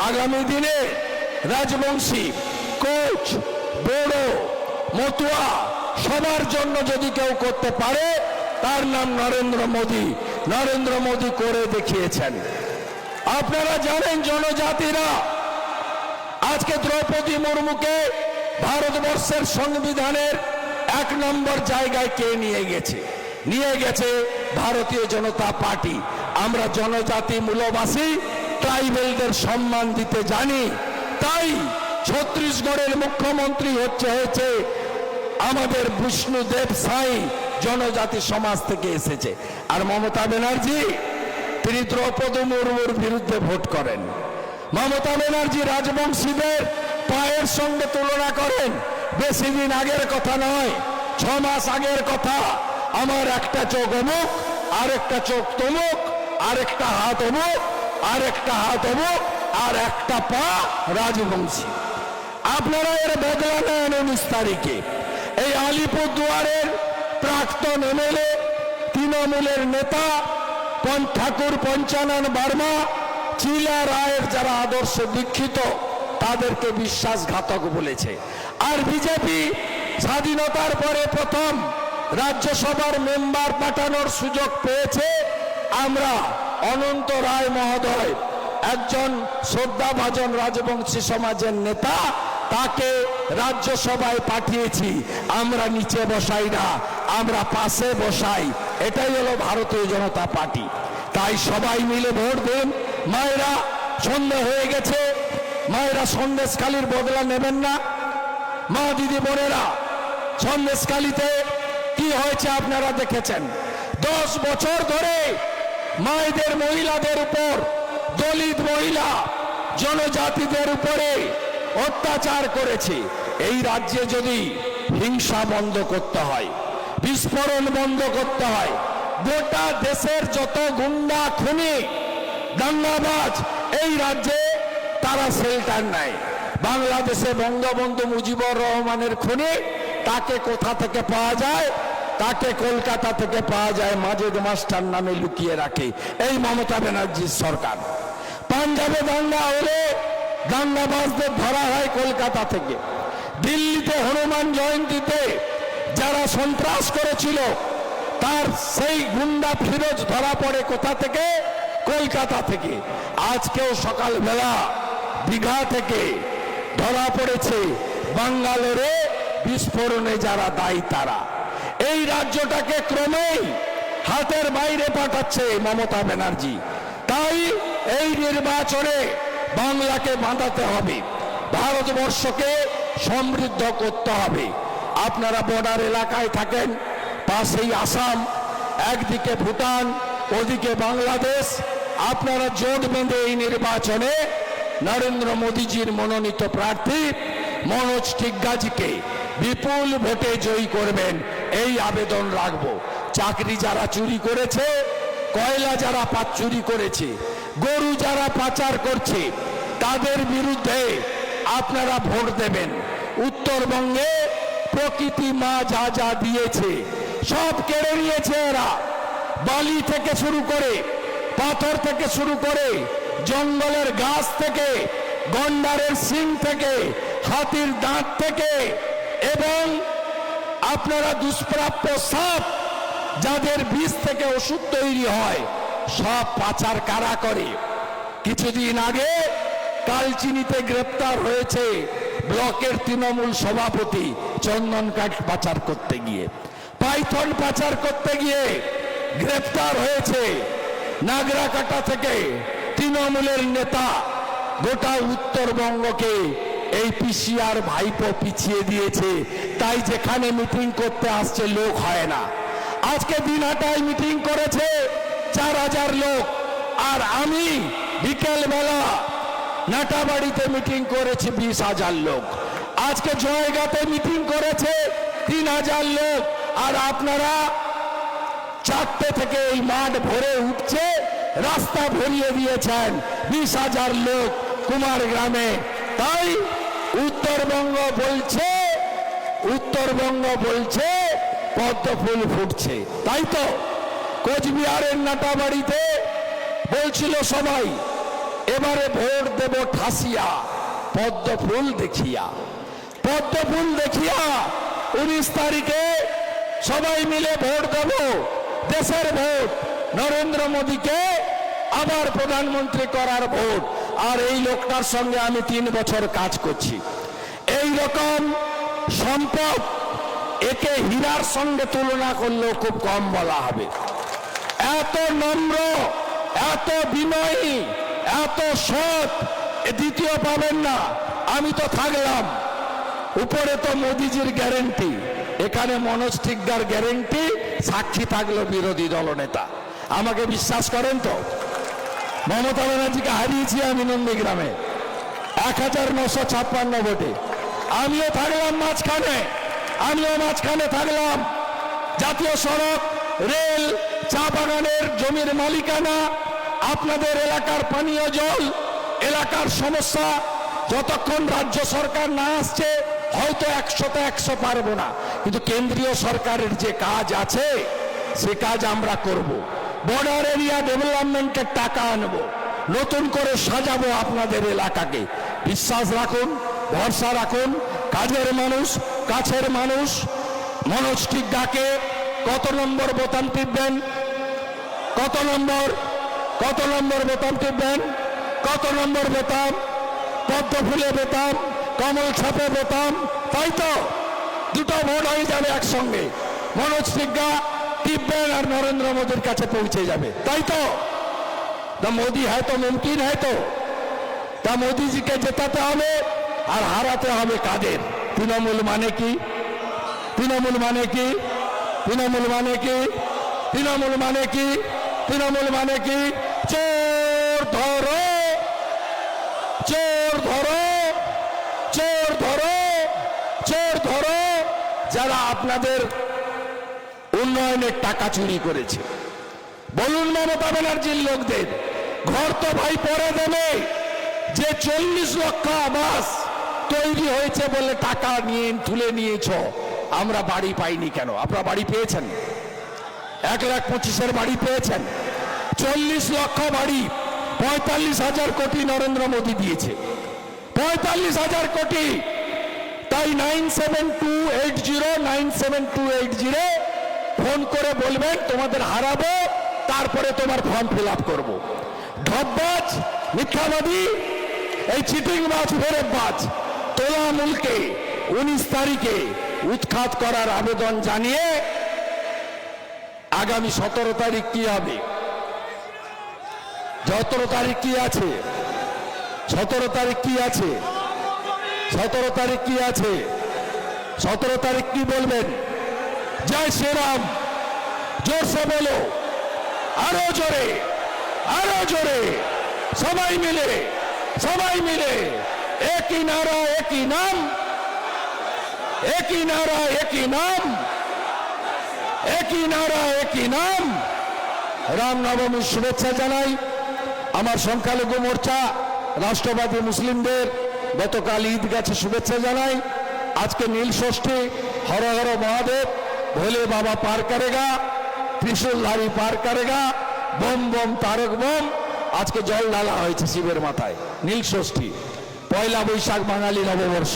আগামী দিনে রাজবংশী, কোচ, বোড়ো, মতুয়া, সবার জন্য যদি কেউ করতে পারে তার নাম নরেন্দ্র মোদী। নরেন্দ্র মোদী করে দেখিয়েছেন। আপনারা জানেন জনজাতিরা আজকে দ্রৌপদী মুর্মুকে ভারতবর্ষের সংবিধানের 1 নম্বর জায়গায় কে নিয়ে গেছে? নিয়ে গেছে ভারতীয় জনতা পার্টি। আমরা জনজাতি মূলবাসী ট্রাইবেলদের সম্মান দিতে জানি, তাই ছত্তিশগড়ের মুখ্যমন্ত্রী হয়েছে আমাদের বিষ্ণুদেব সাই, জনজাতি সমাজ থেকে এসেছে। আর মমতা ব্যানার্জি তিনি দ্রৌপদী মুর্মুর বিরুদ্ধে ভোট করেন। মমতা ব্যানার্জি রাজবংশীদের পায়ের সঙ্গে তুলনা করেন। বেশি দিন আগের কথা নয়, 6 মাস আগের কথা। আমার একটা চোখ অমুক, আরেকটা চোখ তমুক, আরেকটা হাত অমুক, আরেকটা হাত অমুক, আর একটা পা রাজবংশী। আপনারা এর বদলা নেন 19 তারিখে। এই আলিপুরদুয়ারের প্রাক্তন এমএলএ তৃণমূলের নেতা ঠাকুর পঞ্চানন বর্মা, চিলা রায়ের যারা আদর্শ দীক্ষিত তাদেরকে বিশ্বাসঘাতক বলেছে। আর বিজেপি স্বাধীনতার পরে প্রথম রাজ্যসভার মেম্বার পাঠানোর সুযোগ পেয়েছে। আমরা অনন্ত রায় মহোদয়, একজন শ্রদ্ধাভাজন রাজবংশী সমাজের নেতা, তাকে রাজ্যসভায় পাঠিয়েছি। আমরা নিচে বসাই না, আমরা পাশে বসাই। এটাই হলো ভারতীয় জনতা পার্টি। তাই সবাই মিলে ভোট দিন। মায়েরা, সন্ধ্যা হয়ে গেছে, মায়েরা সন্দেশখালির বদলা নেবেন না। মা দিদি বোনেরা, সন্দেশখালিতে কি হয়েছে আপনারা দেখেছেন। 10 বছর ধরে মায়েদের, মহিলাদের উপর, দলিত মহিলা, জনজাতিদের উপরে অত্যাচার করেছে। এই রাজ্যে যদি হিংসা বন্ধ করতে হয়, বিস্ফোরণ বন্ধ করতে হয়, গোটা দেশের যত গুন্ডা, খুনি, দাঙ্গাবাজ এই রাজ্যে তারা শেল্টার নেয়। বাংলাদেশে বঙ্গবন্ধু মুজিবুর রহমানের খুনি, তাকে কোথা থেকে পাওয়া যায়? তাকে কলকাতা থেকে পাওয়া যায়, মাজেদ মাস্টার নামে লুকিয়ে রাখে এই মমতা ব্যানার্জির সরকার। পাঞ্জাবে দাঙ্গা হলে দাঙ্গাবাজদের ধরা হয় কলকাতা থেকে। দিল্লিতে হনুমান জয়ন্তীতে যারা সন্ত্রাস করেছিল তার সেই গুন্ডা ফিরোজ ধরা পড়ে কোথা থেকে? কলকাতা থেকে। আজকেও সকালবেলা দীঘা থেকে ধরা পড়েছে বাঙ্গালোরে বিস্ফোরণে যারা দায়ী তারা। এই রাজ্যটাকে ক্রমেই হাতের বাইরে পাঠাচ্ছে মমতা ব্যানার্জি। তাই এই নির্বাচনে বাংলাকে বাঁধাতে হবে, ভারতবর্ষকে সমৃদ্ধ করতে হবে। আপনারা বর্ডার এলাকায় থাকেন, পাশেই আসাম, একদিকে ভুটান, ওদিকে বাংলাদেশ। আপনারা জোট বেঁধে এই নির্বাচনে নরেন্দ্র মোদীজির মনোনীত প্রার্থী মনোজ টিগ্গাজিকে বিপুল ভোটে জয়ী করবেন, এই আবেদন রাখবো। চাকরি যারা চুরি করেছে, কয়লা যারা চুরি করেছে, গরু যারা পাচার করছে, তাদের বিরুদ্ধে আপনারা ভোট দেবেন। উত্তরবঙ্গে প্রকৃতি মা যা যা দিয়েছে সব কেড়ে নিয়েছে এরা। বালি থেকে শুরু করে, পাথর থেকে শুরু করে, জঙ্গলের গাছ থেকে, গন্ডারের শিং থেকে, হাতির দাঁত থেকে, এবং আপনারা দুষ্প্রাপ্য সাপ যাদের বিষ থেকে ওষুধ তৈরি হয়, সব পাচার কারা করে। কিছুদিন আগে কালচিনিতে গ্রেপ্তার হয়েছে ব্লকের তৃণমূল সভাপতি চন্দন কাঠ পাচার করতে গিয়ে, পাইথন পাচার করতে গিয়ে গ্রেপ্তার হয়েছে নাগরাকাটা থেকে তৃণমূলের নেতা। গোটা উত্তরবঙ্গকে এই পিসিআর ভাইপো পিছিয়ে দিয়েছে, তাই যেখানে মিটিং করতে আসছে লোক হয় না। আজকে দিনহাটায় মিটিং করেছে 4000 লোক, আর আমি বিকেল বেলা নাটাবাড়িতে মিটিং করেছি 20,000 লোক। আজকে জয়গাতে মিটিং করেছে 3000 লোক, আর আপনারা 4টে থেকে এই মাঠ ভরে উঠছে, রাস্তা ভরিয়ে দিয়েছেন 20,000 লোক কুমারগ্রামে। তাই উত্তরবঙ্গ বলছে পদ্ম ফুল ফুটছে। তাই তো কোচবিহারের নাটাবাড়িতে বলছিল সবাই, এবারে ভোট দেব ঠাসিয়া, পদ্ম ফুল দেখিয়া। পদ্ম ফুল দেখিয়া 19 তারিখে সবাই মিলে ভোট দেব, দেশের ভোট, নরেন্দ্র মোদীকে আবার প্রধানমন্ত্রী করার ভোট। আর এই লোকটার সঙ্গে আমি 3 বছর কাজ করছি। এই রকম সম্পদ, একে হীরার সঙ্গে তুলনা করলেও খুব কম বলা হবে। এত নম্র, এত বিনয়ী, এত সৎ এ দ্বিতীয় পাবেন না। আমি তো থাকলাম, উপরে তো মোদিজির গ্যারেন্টি, এখানে মনোজ টিগ্গার গ্যারেন্টি, সাক্ষী থাকলো বিরোধী দলনেতা। আমাকে বিশ্বাস করেন তো? মমতা ব্যানার্জিকে হারিয়েছি আমি নন্দীগ্রামে 1956 ভোটে। আমিও থাকলাম মাঝখানে, থাকলাম। জাতীয় সড়ক, রেল, চা বাগানের জমির মালিকানা, আপনাদের এলাকার পানীয় জল, এলাকার সমস্যা, যতক্ষণ রাজ্য সরকার না আসছে হয়তো 100তে 100 পারবো না, কিন্তু কেন্দ্রীয় সরকারের যে কাজ আছে সে কাজ আমরা করব। বর্ডার এরিয়া ডেভেলপমেন্টের টাকা আনবো, নতুন করে সাজাবো আপনাদের এলাকাকে। বিশ্বাস রাখুন, ভরসা রাখুন। কাজের মানুষ, কাছের মানুষ মনোজ টিগ্গাকে কত নম্বর বোতাম টিপবেন? কত নম্বর বোতাম টিপবেন? কত নম্বর বোতাম? পদ্ম ফুলে বোতাম, কমল ছাপে বোতাম, তাই তো? দুটো ভোট হয়ে যাবে একসঙ্গে। মনোজ টিগ্গা টিপবেন আর নরেন্দ্র মোদীর কাছে পৌঁছে যাবে, তাই তো? তা মোদি হ্যাঁ তো মুমকিন হ্যাঁ তো? তা মোদিজিকে জেতাতে হবে আর হারাতে হবে কাদের? তৃণমূল মানে কি? তৃণমূল মানে কি? তৃণমূল মানে কি? তৃণমূল মানে কি? তৃণমূল মানে কি? চোর ধরো, চোর ধরো, চোর ধরো, চোর ধরো, যারা আপনাদের উন্নয়নের টাকা চুরি করেছে। বলুন মমতা ব্যানার্জির লোকদের, ঘর তো ভাই পরে দেবে। যে 40 লক্ষ আবাস তৈরি হয়েছে বলে টাকা নিয়ে তুলে নিয়েছ, আমরা বাড়ি পাইনি কেন? আপনারা বাড়ি পেয়েছেন? 1,25,000 বাড়ি পেয়েছেন। 40 লক্ষ বাড়ি, 45,000 কোটি নরেন্দ্র মোদী দিয়েছে। 45,000 কোটি। তাই 9728097280 ফোন করে বলবেন তোমাদের হারাবো, তারপরে তোমার ফর্ম ফিল আপ করবো। ঢপবাজ, মিথ্যাবাদী, এই চিটিংবাজ, ফেরতবাজ তোলামূলকে 19 তারিখে উৎখাত করার আবেদন জানিয়ে আগামী 17 তারিখ কি হবে? 17 তারিখ কি আছে? 17 তারিখ কি আছে? 17 তারিখ কি আছে? 17 তারিখ কি বলবেন? জয় শ্রীরাম, জোরসে বলো, আরো জোরে, আরো জোরে, সবাই মিলে, সবাই মিলে, একই নারা একই নাম, একই নারা একই নাম, একই নারা একই নাম। রামনবমীর শুভেচ্ছা জানাই। আমার সংখ্যালঘু মোর্চা, রাষ্ট্রবাদী মুসলিমদের গতকাল ঈদ গেছে, শুভেচ্ছা জানাই। আজকে নীল ষষ্ঠী, হর হর মহাদেব, ভোলে বাবা পার করেগা, ত্রিশূলধারী পার করেগা, বোম বোম তারক বোম। আজকে জল ঢালা হয়েছে শিবের মাথায়, নীল ষষ্ঠী। পয়লা বৈশাখ বাঙালি নববর্ষ,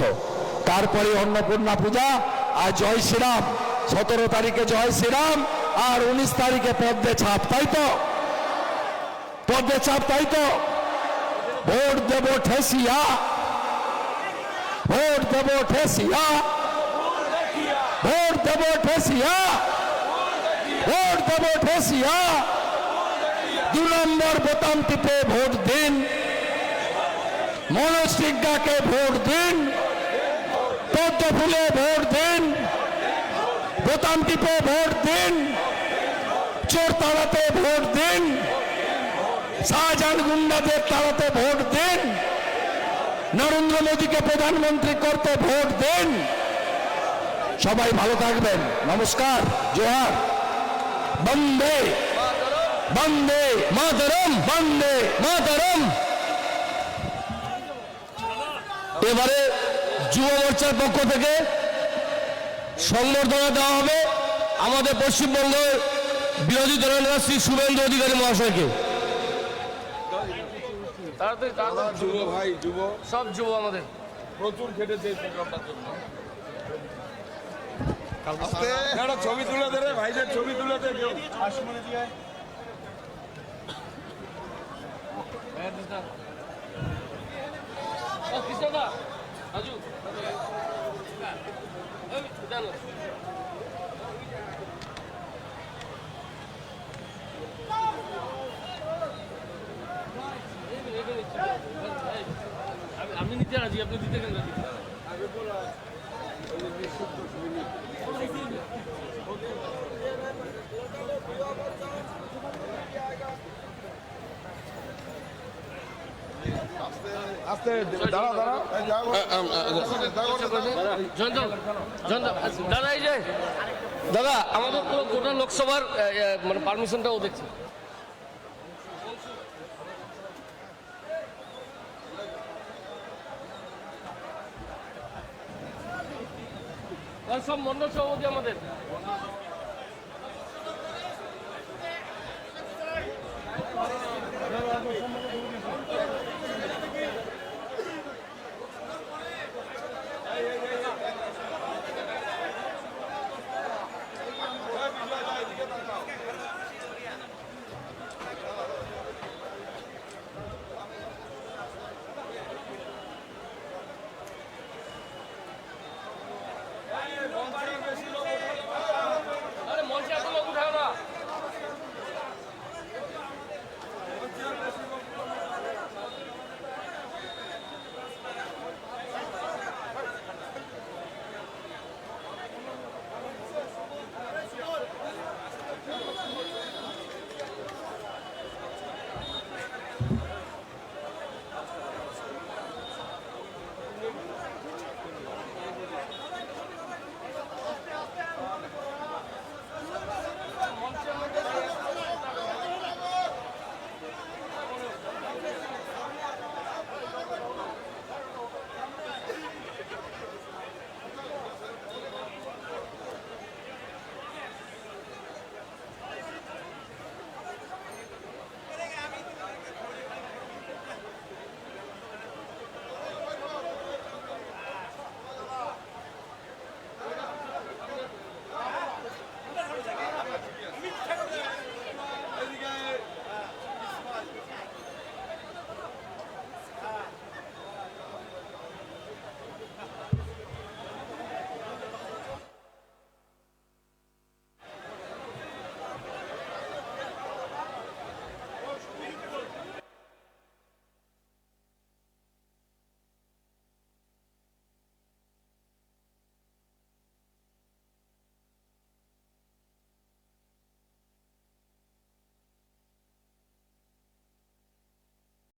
তারপরে অন্নপূর্ণা পূজা, আর জয় শ্রীরাম। 17 তারিখে জয় শ্রীরাম, আর 19 তারিখে পদ্মে ছাপ, তাই তো? পদ্মে ছাপ, তাই তো? ভোট দেব ঠেসিয়া, ভোট দেব ঠেসিয়া, ভোট দেব ঠেসিয়া, ভোট দেব ঠেসিয়া। 2 নম্বর বোতাম টিপে ভোট দিন, মনোজ টিগ্গাকে ভোট দিন, পদ্ম ফুলে ভোট দিন, বোতাম টিপে ভোট দিন, চোর তাড়াতে ভোট দিন, শাহজাহান গুন্ডাদের তাড়াতে ভোট দিন, নরেন্দ্র মোদীকে প্রধানমন্ত্রী করতে ভোট দিন। সবাই ভালো থাকবেন। নমস্কার, জোহার, বন্দে বন্দে মাতরম, বন্দে মাতরম। এবারে যুব মোর্চার পক্ষ থেকে সংবর্ধনা দেওয়া হবে আমাদের পশ্চিমবঙ্গের বিরোধী দলনেতা শ্রী শুভেন্দু অধিকারী মহাশয়কে। যুব ভাই, যুব সব যুব আমাদের প্রচুর খেটেছে এই প্রোগ্রামটার জন্য। একটা ছবি তুলে দে রে ভাইদের ছবি তুলে দে কেউ। ও কৃষ্ণদা রাজু জানো আমি নিতে রাজি, আপনি দিতে কেন রাজি? আস্তে দাঁড়া দাঁড়া এই যা জয়ন্ত জয়ন্ত দাদা এই যে দাদা আমাদের পুরো গোটা লোকসভার মানে পারমিশনটাও দেখছি। সব মন্ডল সভাপতি আমাদের